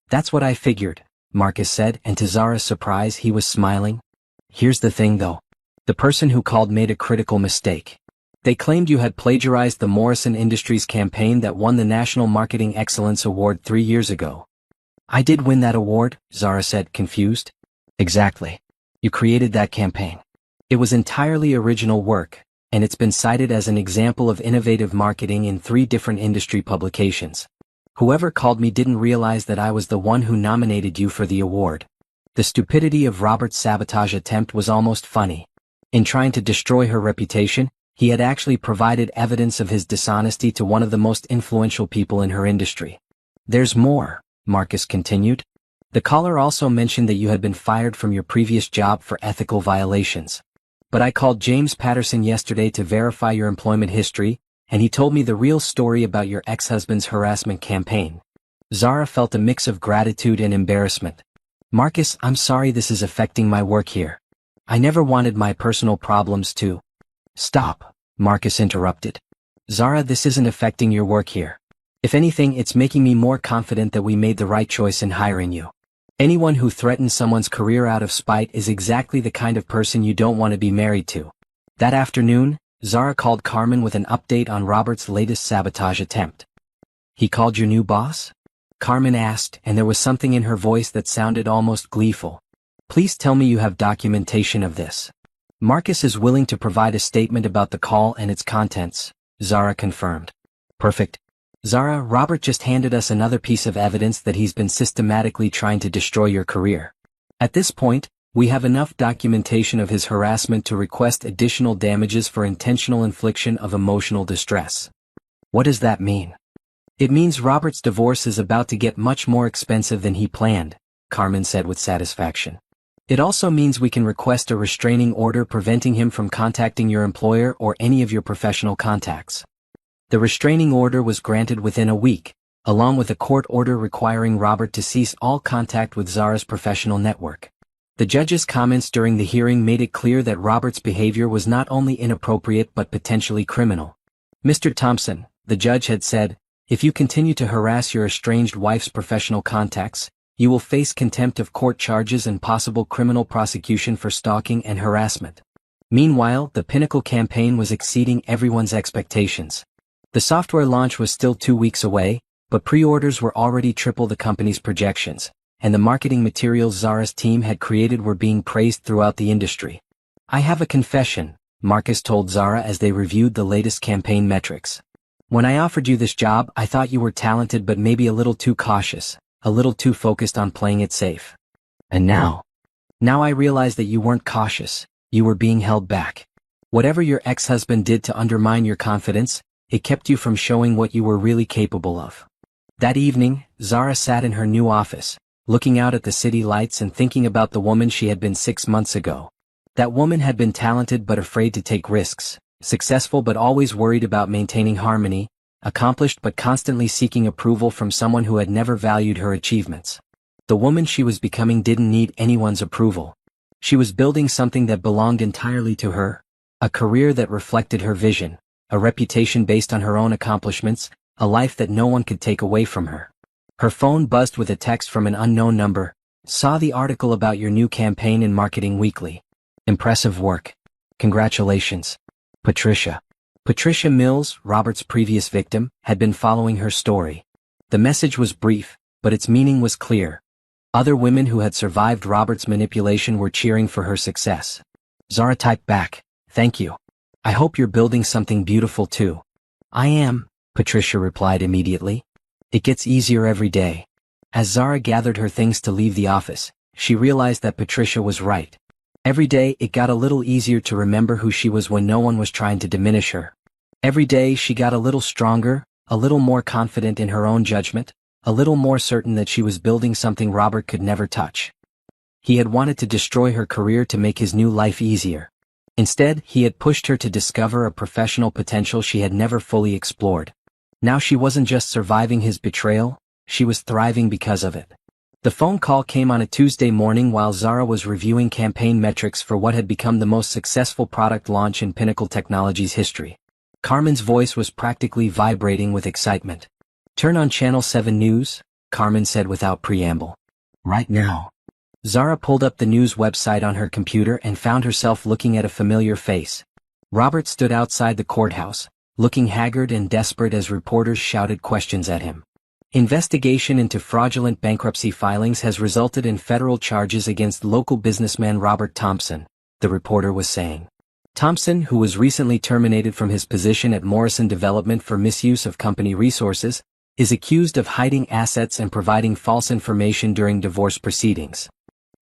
"That's what I figured," Marcus said, and to Zara's surprise he was smiling. "Here's the thing though. The person who called made a critical mistake. They claimed you had plagiarized the Morrison Industries campaign that won the National Marketing Excellence Award 3 years ago." "I did win that award," Zara said, confused. "Exactly. You created that campaign. It was entirely original work, and it's been cited as an example of innovative marketing in 3 different industry publications. Whoever called me didn't realize that I was the one who nominated you for the award." The stupidity of Robert's sabotage attempt was almost funny. In trying to destroy her reputation, he had actually provided evidence of his dishonesty to one of the most influential people in her industry. "There's more," Marcus continued. The caller also mentioned that you had been fired from your previous job for ethical violations. But I called James Patterson yesterday to verify your employment history, and he told me the real story about your ex-husband's harassment campaign. Zara felt a mix of gratitude and embarrassment. Marcus, I'm sorry this is affecting my work here. I never wanted my personal problems to. Stop, Marcus interrupted. Zara, this isn't affecting your work here. If anything, it's making me more confident that we made the right choice in hiring you. Anyone who threatens someone's career out of spite is exactly the kind of person you don't want to be married to. That afternoon, Zara called Carmen with an update on Robert's latest sabotage attempt. He called your new boss? Carmen asked, and there was something in her voice that sounded almost gleeful. Please tell me you have documentation of this. Marcus is willing to provide a statement about the call and its contents, Zara confirmed. Perfect. Zara, Robert just handed us another piece of evidence that he's been systematically trying to destroy your career. At this point, we have enough documentation of his harassment to request additional damages for intentional infliction of emotional distress. What does that mean? It means Robert's divorce is about to get much more expensive than he planned, Carmen said with satisfaction. It also means we can request a restraining order preventing him from contacting your employer or any of your professional contacts. The restraining order was granted within a week, along with a court order requiring Robert to cease all contact with Zara's professional network. The judge's comments during the hearing made it clear that Robert's behavior was not only inappropriate but potentially criminal. Mr. Thompson, the judge had said, if you continue to harass your estranged wife's professional contacts, you will face contempt of court charges and possible criminal prosecution for stalking and harassment. Meanwhile, the Pinnacle campaign was exceeding everyone's expectations. The software launch was still 2 weeks away, but pre-orders were already triple the company's projections, and the marketing materials Zara's team had created were being praised throughout the industry. I have a confession, Marcus told Zara as they reviewed the latest campaign metrics. When I offered you this job, I thought you were talented but maybe a little too cautious, a little too focused on playing it safe. And now I realize that you weren't cautious, you were being held back. Whatever your ex-husband did to undermine your confidence, it kept you from showing what you were really capable of. That evening, Zara sat in her new office, looking out at the city lights and thinking about the woman she had been 6 months ago. That woman had been talented but afraid to take risks, successful but always worried about maintaining harmony, accomplished but constantly seeking approval from someone who had never valued her achievements. The woman she was becoming didn't need anyone's approval. She was building something that belonged entirely to her, a career that reflected her vision, a reputation based on her own accomplishments, a life that no one could take away from her. Her phone buzzed with a text from an unknown number. Saw the article about your new campaign in Marketing Weekly. Impressive work. Congratulations. Patricia. Patricia Mills, Robert's previous victim, had been following her story. The message was brief, but its meaning was clear. Other women who had survived Robert's manipulation were cheering for her success. Zara typed back, "Thank you. I hope you're building something beautiful too." "I am," Patricia replied immediately. "It gets easier every day." As Zara gathered her things to leave the office, she realized that Patricia was right. Every day it got a little easier to remember who she was when no one was trying to diminish her. Every day she got a little stronger, a little more confident in her own judgment, a little more certain that she was building something Robert could never touch. He had wanted to destroy her career to make his new life easier. Instead, he had pushed her to discover a professional potential she had never fully explored. Now she wasn't just surviving his betrayal, she was thriving because of it. The phone call came on a Tuesday morning while Zara was reviewing campaign metrics for what had become the most successful product launch in Pinnacle Technology's history. Carmen's voice was practically vibrating with excitement. "Turn on Channel 7 News," Carmen said without preamble. "Right now." Zara pulled up the news website on her computer and found herself looking at a familiar face. Robert stood outside the courthouse, looking haggard and desperate as reporters shouted questions at him. Investigation into fraudulent bankruptcy filings has resulted in federal charges against local businessman Robert Thompson, the reporter was saying. Thompson, who was recently terminated from his position at Morrison Development for misuse of company resources, is accused of hiding assets and providing false information during divorce proceedings.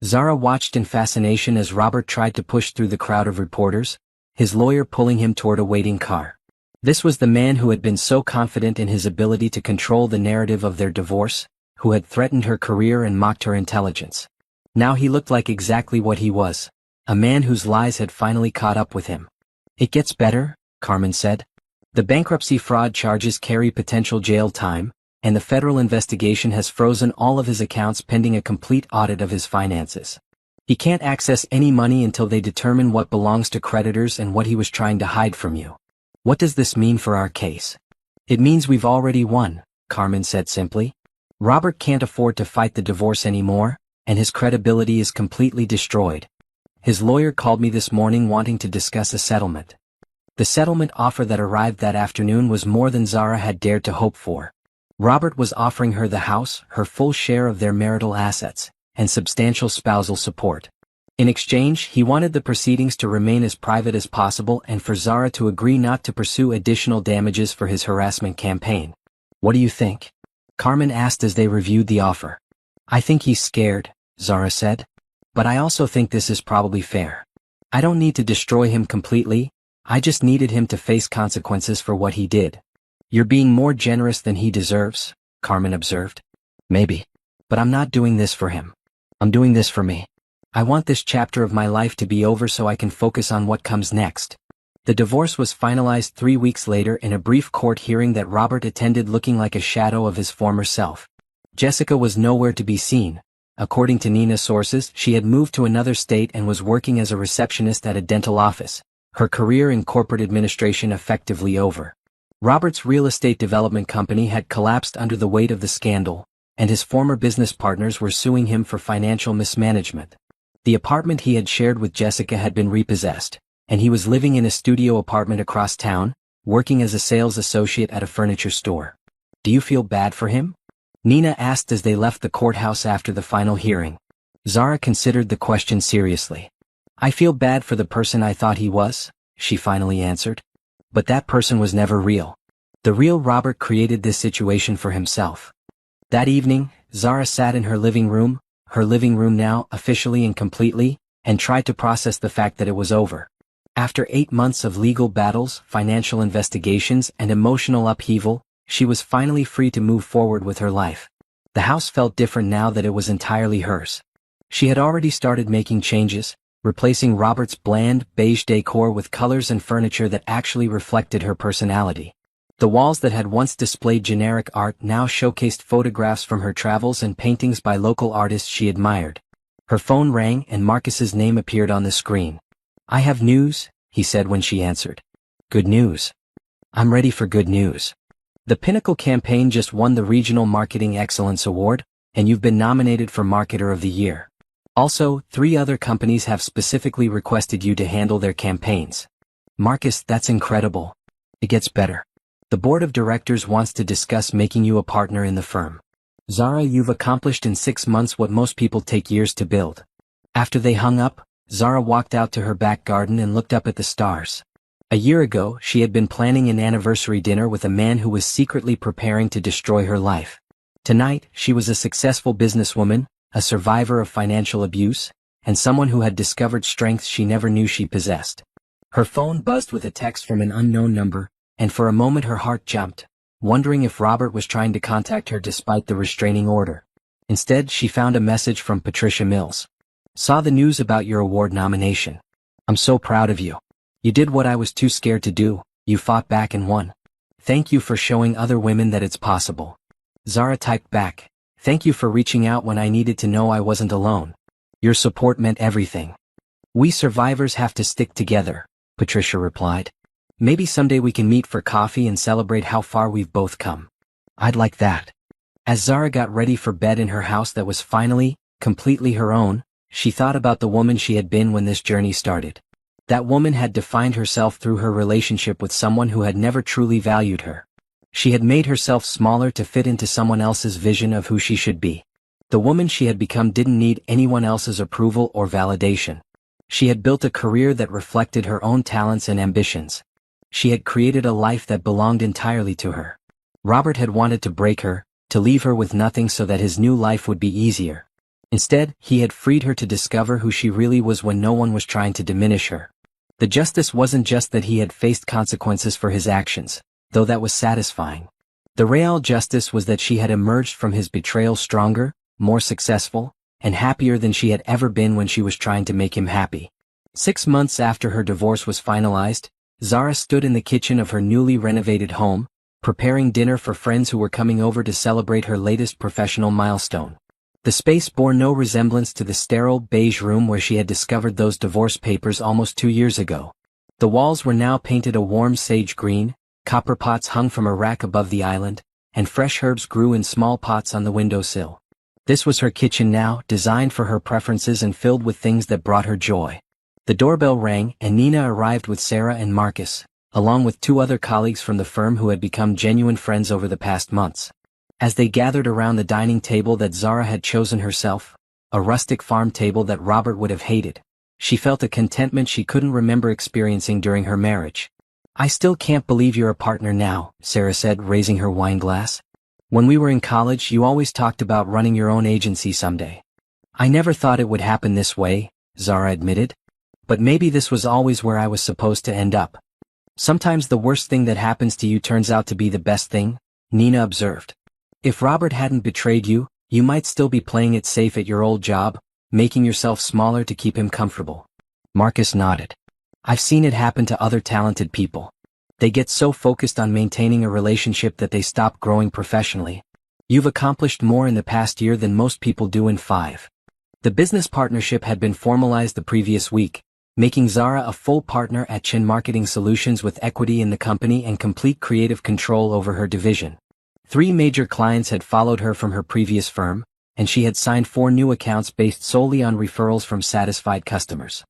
Zara watched in fascination as Robert tried to push through the crowd of reporters, his lawyer pulling him toward a waiting car. This was the man who had been so confident in his ability to control the narrative of their divorce, who had threatened her career and mocked her intelligence. Now he looked like exactly what he was, a man whose lies had finally caught up with him. "It gets better," Carmen said. "The bankruptcy fraud charges carry potential jail time, and the federal investigation has frozen all of his accounts pending a complete audit of his finances. He can't access any money until they determine what belongs to creditors and what he was trying to hide from you." "What does this mean for our case?" "It means we've already won," Carmen said simply. "Robert can't afford to fight the divorce anymore, and his credibility is completely destroyed. His lawyer called me this morning wanting to discuss a settlement." The settlement offer that arrived that afternoon was more than Zara had dared to hope for. Robert was offering her the house, her full share of their marital assets, and substantial spousal support. In exchange, he wanted the proceedings to remain as private as possible and for Zara to agree not to pursue additional damages for his harassment campaign. "What do you think?" Carmen asked as they reviewed the offer. "I think he's scared," Zara said. "But I also think this is probably fair. I don't need to destroy him completely, I just needed him to face consequences for what he did." "You're being more generous than he deserves," Carmen observed. "Maybe. But I'm not doing this for him. I'm doing this for me. I want this chapter of my life to be over so I can focus on what comes next." The divorce was finalized 3 weeks later in a brief court hearing that Robert attended looking like a shadow of his former self. Jessica was nowhere to be seen. According to Nina's sources, she had moved to another state and was working as a receptionist at a dental office, her career in corporate administration effectively over. Robert's real estate development company had collapsed under the weight of the scandal, and his former business partners were suing him for financial mismanagement. The apartment he had shared with Jessica had been repossessed, and he was living in a studio apartment across town, working as a sales associate at a furniture store. "Do you feel bad for him?" Nina asked as they left the courthouse after the final hearing. Zara considered the question seriously. "I feel bad for the person I thought he was," she finally answered. "But that person was never real. The real Robert created this situation for himself." That evening, Zara sat in her living room now officially and completely, and tried to process the fact that it was over. After 8 months of legal battles, financial investigations, and emotional upheaval, she was finally free to move forward with her life. The house felt different now that it was entirely hers. She had already started making changes, replacing Robert's bland, beige decor with colors and furniture that actually reflected her personality. The walls that had once displayed generic art now showcased photographs from her travels and paintings by local artists she admired. Her phone rang and Marcus's name appeared on the screen. "I have news," he said when she answered. "Good news?" "I'm ready for good news. The Pinnacle campaign just won the Regional Marketing Excellence Award, and you've been nominated for Marketer of the Year. Also, 3 other companies have specifically requested you to handle their campaigns." "Marcus, that's incredible. It gets better. The board of directors wants to discuss making you a partner in the firm. Zara, you've accomplished in 6 months what most people take years to build." After they hung up, Zara walked out to her back garden and looked up at the stars. A year ago, she had been planning an anniversary dinner with a man who was secretly preparing to destroy her life. Tonight, she was a successful businesswoman, a survivor of financial abuse, and someone who had discovered strengths she never knew she possessed. Her phone buzzed with a text from an unknown number, and for a moment her heart jumped, wondering if Robert was trying to contact her despite the restraining order. Instead, she found a message from Patricia Mills. "Saw the news about your award nomination. I'm so proud of you. You did what I was too scared to do, you fought back and won. Thank you for showing other women that it's possible." Zara typed back, "Thank you for reaching out when I needed to know I wasn't alone. Your support meant everything." "We survivors have to stick together," Patricia replied. "Maybe someday we can meet for coffee and celebrate how far we've both come." "I'd like that." As Zara got ready for bed in her house that was finally, completely her own, she thought about the woman she had been when this journey started. That woman had defined herself through her relationship with someone who had never truly valued her. She had made herself smaller to fit into someone else's vision of who she should be. The woman she had become didn't need anyone else's approval or validation. She had built a career that reflected her own talents and ambitions. She had created a life that belonged entirely to her. Robert had wanted to break her, to leave her with nothing so that his new life would be easier. Instead, he had freed her to discover who she really was when no one was trying to diminish her. The justice wasn't just that he had faced consequences for his actions, though that was satisfying. The real justice was that she had emerged from his betrayal stronger, more successful, and happier than she had ever been when she was trying to make him happy. 6 months after her divorce was finalized, Zara stood in the kitchen of her newly renovated home, preparing dinner for friends who were coming over to celebrate her latest professional milestone. The space bore no resemblance to the sterile beige room where she had discovered those divorce papers almost 2 years ago. The walls were now painted a warm sage green, copper pots hung from a rack above the island, and fresh herbs grew in small pots on the windowsill. This was her kitchen now, designed for her preferences and filled with things that brought her joy. The doorbell rang, and Nina arrived with Sarah and Marcus, along with 2 other colleagues from the firm who had become genuine friends over the past months. As they gathered around the dining table that Zara had chosen herself, a rustic farm table that Robert would have hated, she felt a contentment she couldn't remember experiencing during her marriage. "I still can't believe you're a partner now," Sarah said, raising her wine glass. "When we were in college, you always talked about running your own agency someday." "I never thought it would happen this way," Zara admitted. "But maybe this was always where I was supposed to end up." "Sometimes the worst thing that happens to you turns out to be the best thing," Nina observed. "If Robert hadn't betrayed you, you might still be playing it safe at your old job, making yourself smaller to keep him comfortable." Marcus nodded. "I've seen it happen to other talented people. They get so focused on maintaining a relationship that they stop growing professionally. You've accomplished more in the past year than most people do in 5. The business partnership had been formalized the previous week, making Zara a full partner at Chin Marketing Solutions with equity in the company and complete creative control over her division. 3 major clients had followed her from her previous firm, and she had signed 4 new accounts based solely on referrals from satisfied customers.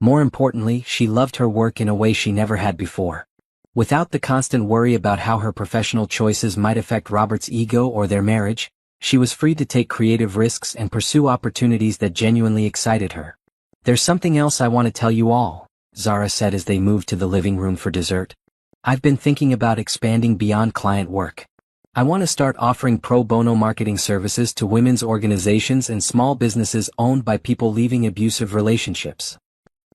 More importantly, she loved her work in a way she never had before. Without the constant worry about how her professional choices might affect Robert's ego or their marriage, she was free to take creative risks and pursue opportunities that genuinely excited her. "There's something else I want to tell you all," Zara said as they moved to the living room for dessert. "I've been thinking about expanding beyond client work. I want to start offering pro bono marketing services to women's organizations and small businesses owned by people leaving abusive relationships."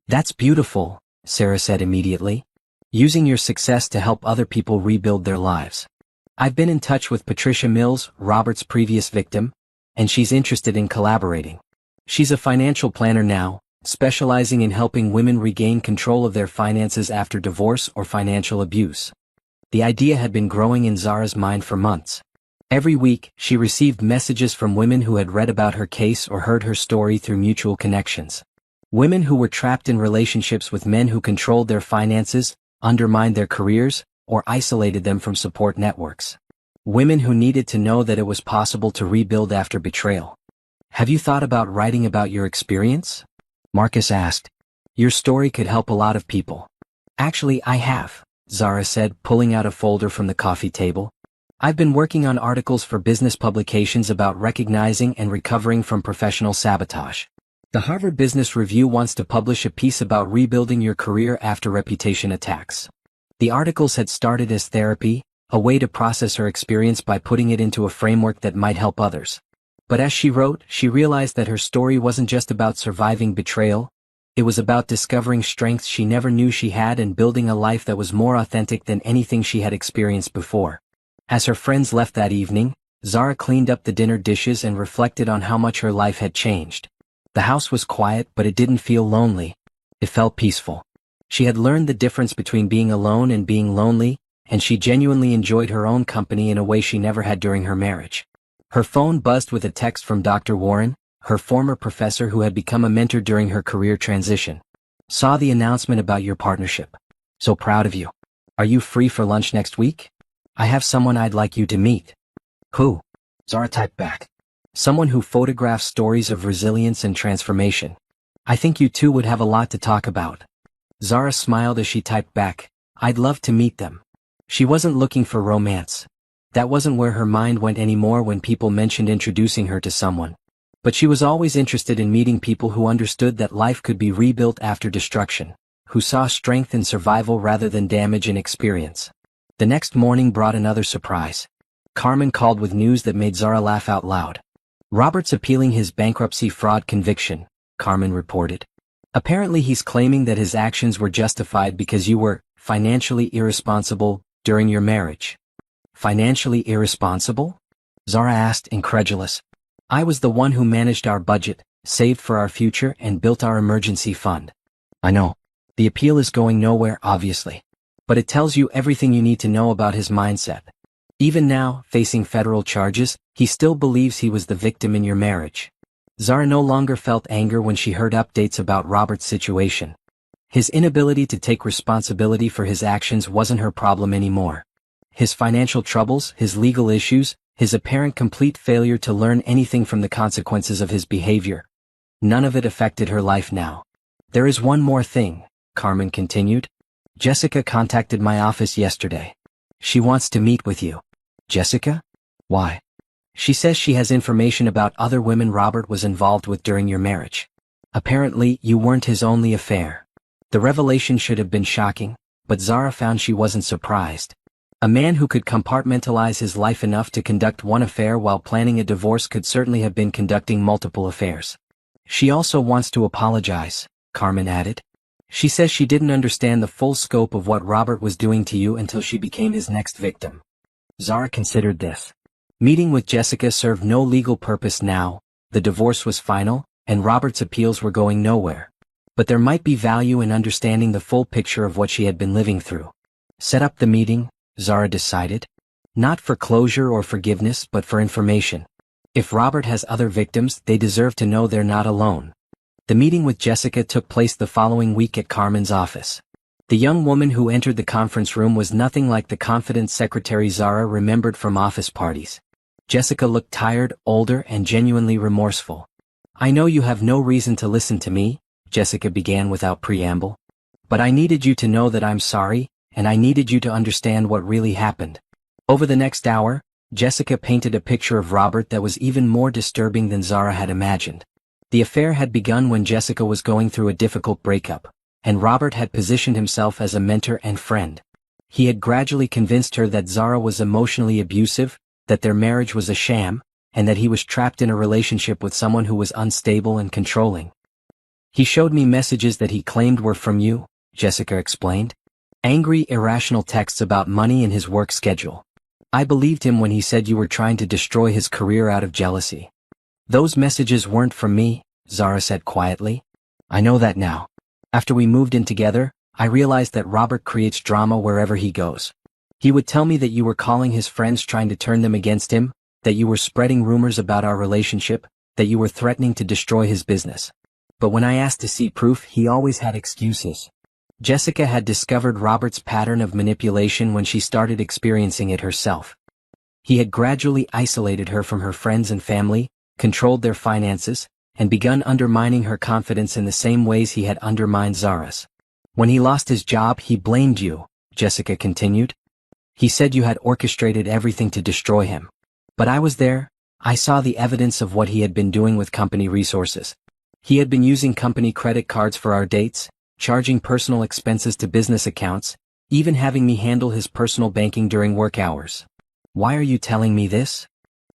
"That's beautiful," Sarah said immediately. "Using your success to help other people rebuild their lives. I've been in touch with Patricia Mills, Robert's previous victim, and she's interested in collaborating. She's a financial planner now, specializing in helping women regain control of their finances after divorce or financial abuse." The idea had been growing in Zara's mind for months. Every week, she received messages from women who had read about her case or heard her story through mutual connections. Women who were trapped in relationships with men who controlled their finances, undermined their careers, or isolated them from support networks. Women who needed to know that it was possible to rebuild after betrayal. "Have you thought about writing about your experience?" Marcus asked. "Your story could help a lot of people." "Actually, I have," Zara said, pulling out a folder from the coffee table. "I've been working on articles for business publications about recognizing and recovering from professional sabotage. The Harvard Business Review wants to publish a piece about rebuilding your career after reputation attacks." The articles had started as therapy, a way to process her experience by putting it into a framework that might help others. But as she wrote, she realized that her story wasn't just about surviving betrayal. It was about discovering strengths she never knew she had and building a life that was more authentic than anything she had experienced before. As her friends left that evening, Zara cleaned up the dinner dishes and reflected on how much her life had changed. The house was quiet, but it didn't feel lonely. It felt peaceful. She had learned the difference between being alone and being lonely, and she genuinely enjoyed her own company in a way she never had during her marriage. Her phone buzzed with a text from Dr. Warren, her former professor who had become a mentor during her career transition. "Saw the announcement about your partnership. So proud of you. Are you free for lunch next week? I have someone I'd like you to meet." "Who?" Zara typed back. "Someone who photographs stories of resilience and transformation. I think you two would have a lot to talk about." Zara smiled as she typed back, "I'd love to meet them." She wasn't looking for romance. That wasn't where her mind went anymore when people mentioned introducing her to someone. But she was always interested in meeting people who understood that life could be rebuilt after destruction, who saw strength in survival rather than damage in experience. The next morning brought another surprise. Carmen called with news that made Zara laugh out loud. "Robert's appealing his bankruptcy fraud conviction," Carmen reported. "Apparently he's claiming that his actions were justified because you were financially irresponsible during your marriage." Financially irresponsible? Zara asked, incredulous. I was the one who managed our budget, saved for our future, and built our emergency fund. I know. The appeal is going nowhere, obviously. But it tells you everything you need to know about his mindset. Even now, facing federal charges, he still believes he was the victim in your marriage. Zara no longer felt anger when she heard updates about Robert's situation. His inability to take responsibility for his actions wasn't her problem anymore. His financial troubles, his legal issues, his apparent complete failure to learn anything from the consequences of his behavior. None of it affected her life now. There is one more thing, Carmen continued. Jessica contacted my office yesterday. She wants to meet with you. Jessica? Why? She says she has information about other women Robert was involved with during your marriage. Apparently, you weren't his only affair. The revelation should have been shocking, but Zara found she wasn't surprised. A man who could compartmentalize his life enough to conduct one affair while planning a divorce could certainly have been conducting multiple affairs. She also wants to apologize, Carmen added. She says she didn't understand the full scope of what Robert was doing to you until she became his next victim. Zara considered this. Meeting with Jessica served no legal purpose now, the divorce was final, and Robert's appeals were going nowhere. But there might be value in understanding the full picture of what she had been living through. Set up the meeting, Zara decided. Not for closure or forgiveness, but for information. If Robert has other victims, they deserve to know they're not alone. The meeting with Jessica took place the following week at Carmen's office. The young woman who entered the conference room was nothing like the confident secretary Zara remembered from office parties. Jessica looked tired, older, and genuinely remorseful. I know you have no reason to listen to me, Jessica began without preamble. But I needed you to know that I'm sorry, and I needed you to understand what really happened. Over the next hour, Jessica painted a picture of Robert that was even more disturbing than Zara had imagined. The affair had begun when Jessica was going through a difficult breakup, and Robert had positioned himself as a mentor and friend. He had gradually convinced her that Zara was emotionally abusive, that their marriage was a sham, and that he was trapped in a relationship with someone who was unstable and controlling. He showed me messages that he claimed were from you, Jessica explained. Angry, irrational texts about money and his work schedule. I believed him when he said you were trying to destroy his career out of jealousy. Those messages weren't from me, Zara said quietly. I know that now. After we moved in together, I realized that Robert creates drama wherever he goes. He would tell me that you were calling his friends trying to turn them against him, that you were spreading rumors about our relationship, that you were threatening to destroy his business. But when I asked to see proof, he always had excuses. Jessica had discovered Robert's pattern of manipulation when she started experiencing it herself. He had gradually isolated her from her friends and family, controlled their finances, and begun undermining her confidence in the same ways he had undermined Zara's. When he lost his job, he blamed you, Jessica continued. He said you had orchestrated everything to destroy him. But I was there. I saw the evidence of what he had been doing with company resources. He had been using company credit cards for our dates, charging personal expenses to business accounts, even having me handle his personal banking during work hours. Why are you telling me this?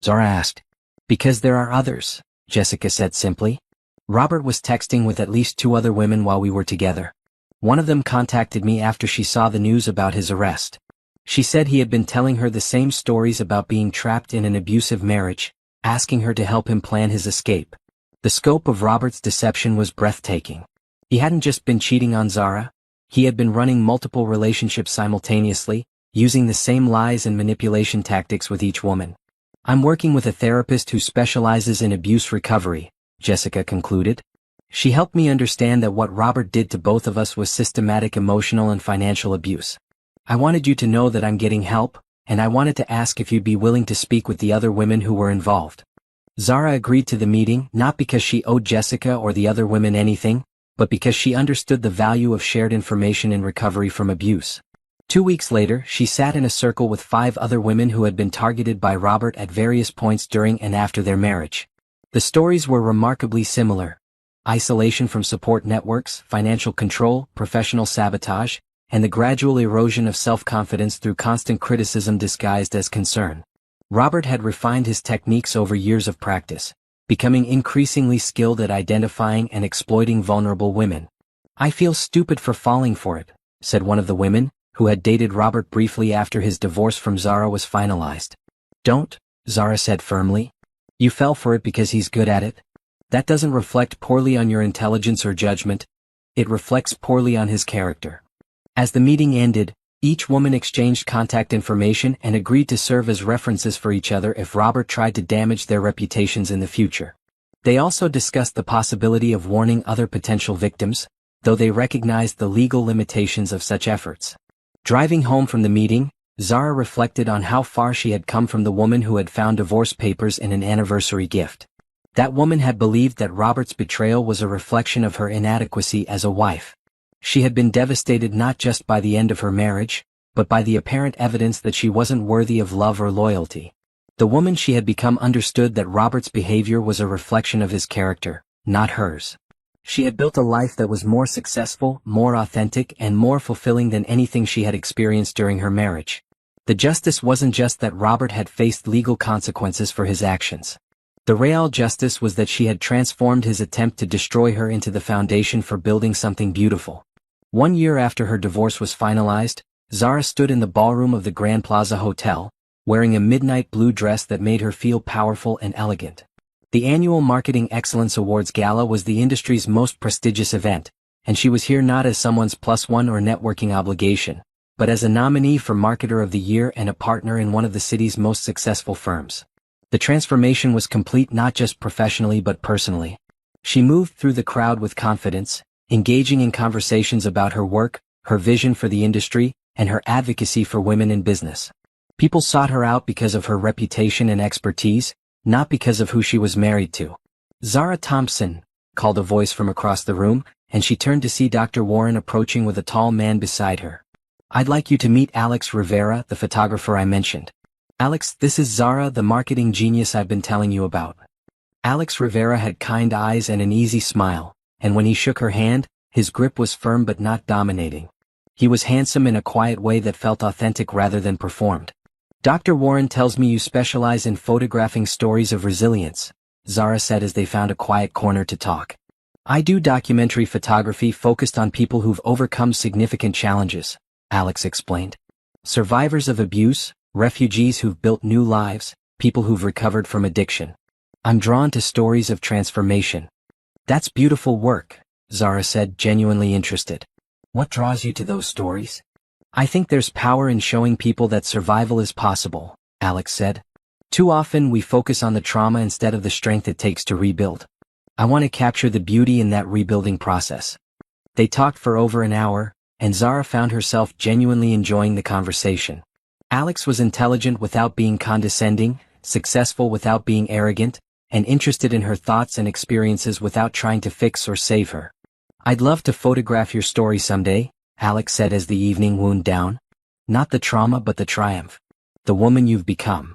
Zara asked. Because there are others, Jessica said simply. Robert was texting with at least 2 other women while we were together. One of them contacted me after she saw the news about his arrest. She said he had been telling her the same stories about being trapped in an abusive marriage, asking her to help him plan his escape. The scope of Robert's deception was breathtaking. He hadn't just been cheating on Zara, he had been running multiple relationships simultaneously, using the same lies and manipulation tactics with each woman. I'm working with a therapist who specializes in abuse recovery, Jessica concluded. She helped me understand that what Robert did to both of us was systematic emotional and financial abuse. I wanted you to know that I'm getting help, and I wanted to ask if you'd be willing to speak with the other women who were involved. Zara agreed to the meeting not because she owed Jessica or the other women anything, but because she understood the value of shared information in recovery from abuse. 2 weeks later, she sat in a circle with 5 other women who had been targeted by Robert at various points during and after their marriage. The stories were remarkably similar. Isolation from support networks, financial control, professional sabotage, and the gradual erosion of self-confidence through constant criticism disguised as concern. Robert had refined his techniques over years of practice, becoming increasingly skilled at identifying and exploiting vulnerable women. I feel stupid for falling for it, said one of the women, who had dated Robert briefly after his divorce from Zara was finalized. "Don't," Zara said firmly. "You fell for it because he's good at it. That doesn't reflect poorly on your intelligence or judgment. It reflects poorly on his character." As the meeting ended, each woman exchanged contact information and agreed to serve as references for each other if Robert tried to damage their reputations in the future. They also discussed the possibility of warning other potential victims, though they recognized the legal limitations of such efforts. Driving home from the meeting, Zara reflected on how far she had come from the woman who had found divorce papers in an anniversary gift. That woman had believed that Robert's betrayal was a reflection of her inadequacy as a wife. She had been devastated not just by the end of her marriage, but by the apparent evidence that she wasn't worthy of love or loyalty. The woman she had become understood that Robert's behavior was a reflection of his character, not hers. She had built a life that was more successful, more authentic, and more fulfilling than anything she had experienced during her marriage. The justice wasn't just that Robert had faced legal consequences for his actions. The real justice was that she had transformed his attempt to destroy her into the foundation for building something beautiful. 1 year after her divorce was finalized, Zara stood in the ballroom of the Grand Plaza Hotel, wearing a midnight blue dress that made her feel powerful and elegant. The annual Marketing Excellence Awards Gala was the industry's most prestigious event, and she was here not as someone's +1 or networking obligation, but as a nominee for Marketer of the Year and a partner in one of the city's most successful firms. The transformation was complete not just professionally but personally. She moved through the crowd with confidence, engaging in conversations about her work, her vision for the industry, and her advocacy for women in business. People sought her out because of her reputation and expertise, not because of who she was married to. "Zara Thompson," called a voice from across the room, and she turned to see Dr. Warren approaching with a tall man beside her. "I'd like you to meet Alex Rivera, the photographer I mentioned." "Alex, this is Zara, the marketing genius I've been telling you about." Alex Rivera had kind eyes and an easy smile, and when he shook her hand, his grip was firm but not dominating. He was handsome in a quiet way that felt authentic rather than performed. "Dr. Warren tells me you specialize in photographing stories of resilience," Zara said as they found a quiet corner to talk. "I do documentary photography focused on people who've overcome significant challenges," Alex explained. "Survivors of abuse, refugees who've built new lives, people who've recovered from addiction. I'm drawn to stories of transformation." "That's beautiful work," Zara said, genuinely interested. "What draws you to those stories?" "I think there's power in showing people that survival is possible," Alex said. "Too often we focus on the trauma instead of the strength it takes to rebuild. I want to capture the beauty in that rebuilding process." They talked for over an hour, and Zara found herself genuinely enjoying the conversation. Alex was intelligent without being condescending, successful without being arrogant, and interested in her thoughts and experiences without trying to fix or save her. "I'd love to photograph your story someday," Alex said as the evening wound down. "Not the trauma but the triumph. The woman you've become."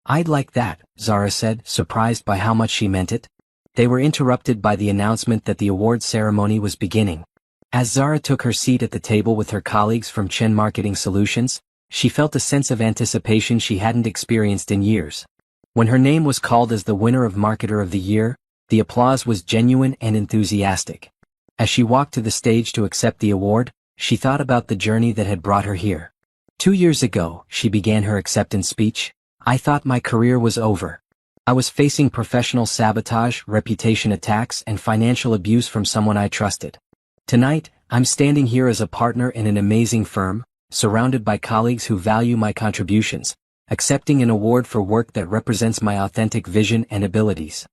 "I'd like that," Zara said, surprised by how much she meant it. They were interrupted by the announcement that the awards ceremony was beginning. As Zara took her seat at the table with her colleagues from Chen Marketing Solutions, she felt a sense of anticipation she hadn't experienced in years. When her name was called as the winner of Marketer of the Year, the applause was genuine and enthusiastic. As she walked to the stage to accept the award, she thought about the journey that had brought her here. 2 years ago, she began her acceptance speech, "I thought my career was over. I was facing professional sabotage, reputation attacks, and financial abuse from someone I trusted. Tonight, I'm standing here as a partner in an amazing firm, surrounded by colleagues who value my contributions, accepting an award for work that represents my authentic vision and abilities."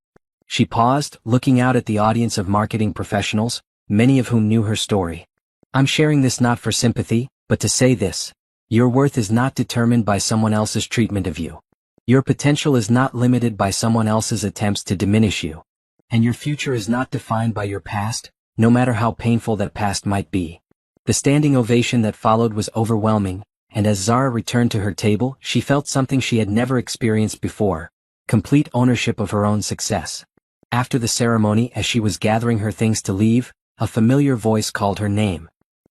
She paused, looking out at the audience of marketing professionals, many of whom knew her story. "I'm sharing this not for sympathy, but to say this. Your worth is not determined by someone else's treatment of you. Your potential is not limited by someone else's attempts to diminish you. And your future is not defined by your past, no matter how painful that past might be." The standing ovation that followed was overwhelming, and as Zara returned to her table, she felt something she had never experienced before: complete ownership of her own success. After the ceremony, as she was gathering her things to leave, a familiar voice called her name.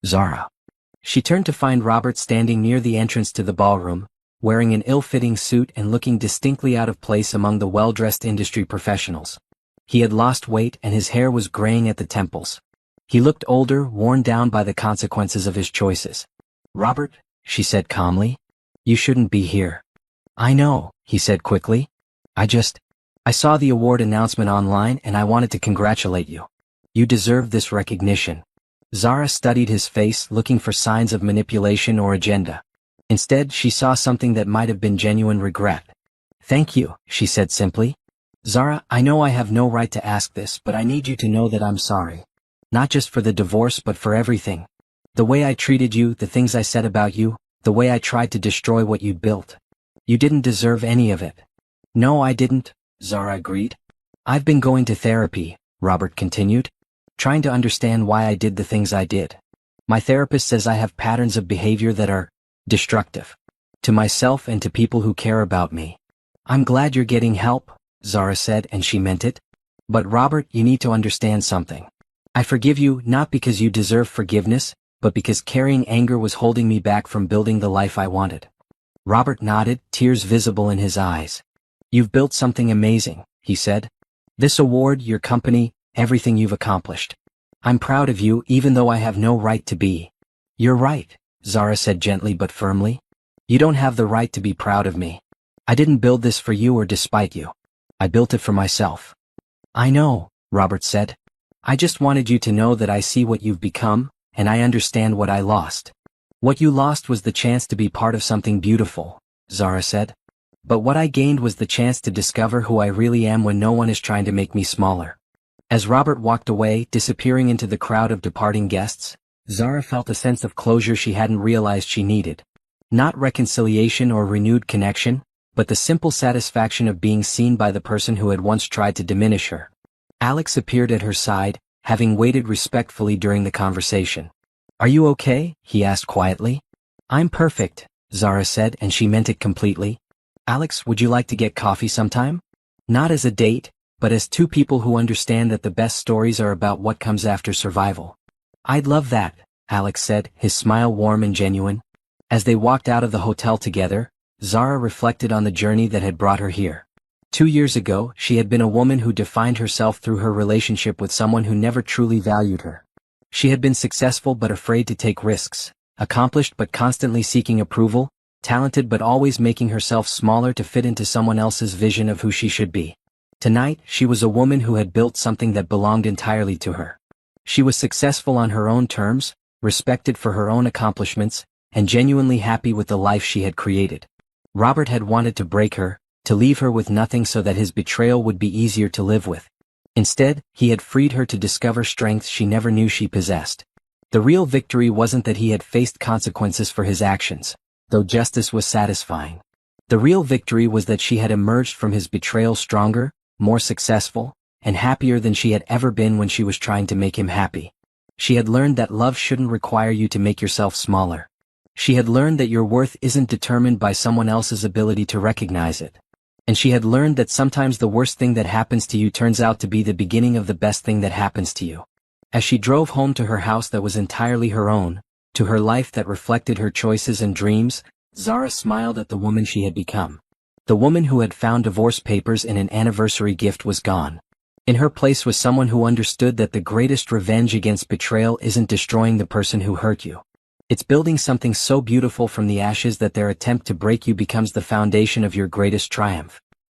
"Zara." She turned to find Robert standing near the entrance to the ballroom, wearing an ill-fitting suit and looking distinctly out of place among the well-dressed industry professionals. He had lost weight and his hair was graying at the temples. He looked older, worn down by the consequences of his choices. Robert, she said calmly. You shouldn't be here. I know, he said quickly. I saw the award announcement online and I wanted to congratulate you. You deserve this recognition. Zara studied his face, looking for signs of manipulation or agenda. Instead, she saw something that might have been genuine regret. Thank you, she said simply. Zara, I know I have no right to ask this, but I need you to know that I'm sorry. Not just for the divorce but for everything. The way I treated you, the things I said about you, the way I tried to destroy what you'd built. You didn't deserve any of it. No, I didn't, Zara agreed. I've been going to therapy, Robert continued, trying to understand why I did the things I did. My therapist says I have patterns of behavior that are destructive to myself and to people who care about me. I'm glad you're getting help, Zara said, and she meant it. But Robert, you need to understand something. I forgive you not because you deserve forgiveness, but because carrying anger was holding me back from building the life I wanted. Robert nodded, tears visible in his eyes. You've built something amazing, he said. This award, your company, everything you've accomplished. I'm proud of you even though I have no right to be. You're right, Zara said gently but firmly. You don't have the right to be proud of me. I didn't build this for you or despite you. I built it for myself. I know, Robert said. I just wanted you to know that I see what you've become, and I understand what I lost. What you lost was the chance to be part of something beautiful, Zara said. But what I gained was the chance to discover who I really am when no one is trying to make me smaller. As Robert walked away, disappearing into the crowd of departing guests, Zara felt a sense of closure she hadn't realized she needed. Not reconciliation or renewed connection, but the simple satisfaction of being seen by the person who had once tried to diminish her. Alex appeared at her side, having waited respectfully during the conversation. Are you okay? He asked quietly. I'm perfect, Zara said, and she meant it completely. Alex, would you like to get coffee sometime? Not as a date, but as two people who understand that the best stories are about what comes after survival. I'd love that, Alex said, his smile warm and genuine. As they walked out of the hotel together, Zara reflected on the journey that had brought her here. 2 years ago, she had been a woman who defined herself through her relationship with someone who never truly valued her. She had been successful but afraid to take risks, accomplished but constantly seeking approval, talented but always making herself smaller to fit into someone else's vision of who she should be. Tonight, she was a woman who had built something that belonged entirely to her. She was successful on her own terms, respected for her own accomplishments, and genuinely happy with the life she had created. Robert had wanted to break her, to leave her with nothing so that his betrayal would be easier to live with. Instead, he had freed her to discover strengths she never knew she possessed. The real victory wasn't that he had faced consequences for his actions, though justice was satisfying. The real victory was that she had emerged from his betrayal stronger, more successful, and happier than she had ever been when she was trying to make him happy. She had learned that love shouldn't require you to make yourself smaller. She had learned that your worth isn't determined by someone else's ability to recognize it. And she had learned that sometimes the worst thing that happens to you turns out to be the beginning of the best thing that happens to you. As she drove home to her house that was entirely her own, to her life that reflected her choices and dreams, Zara smiled at the woman she had become. The woman who had found divorce papers in an anniversary gift was gone. In her place was someone who understood that the greatest revenge against betrayal isn't destroying the person who hurt you. It's building something so beautiful from the ashes that their attempt to break you becomes the foundation of your greatest triumph.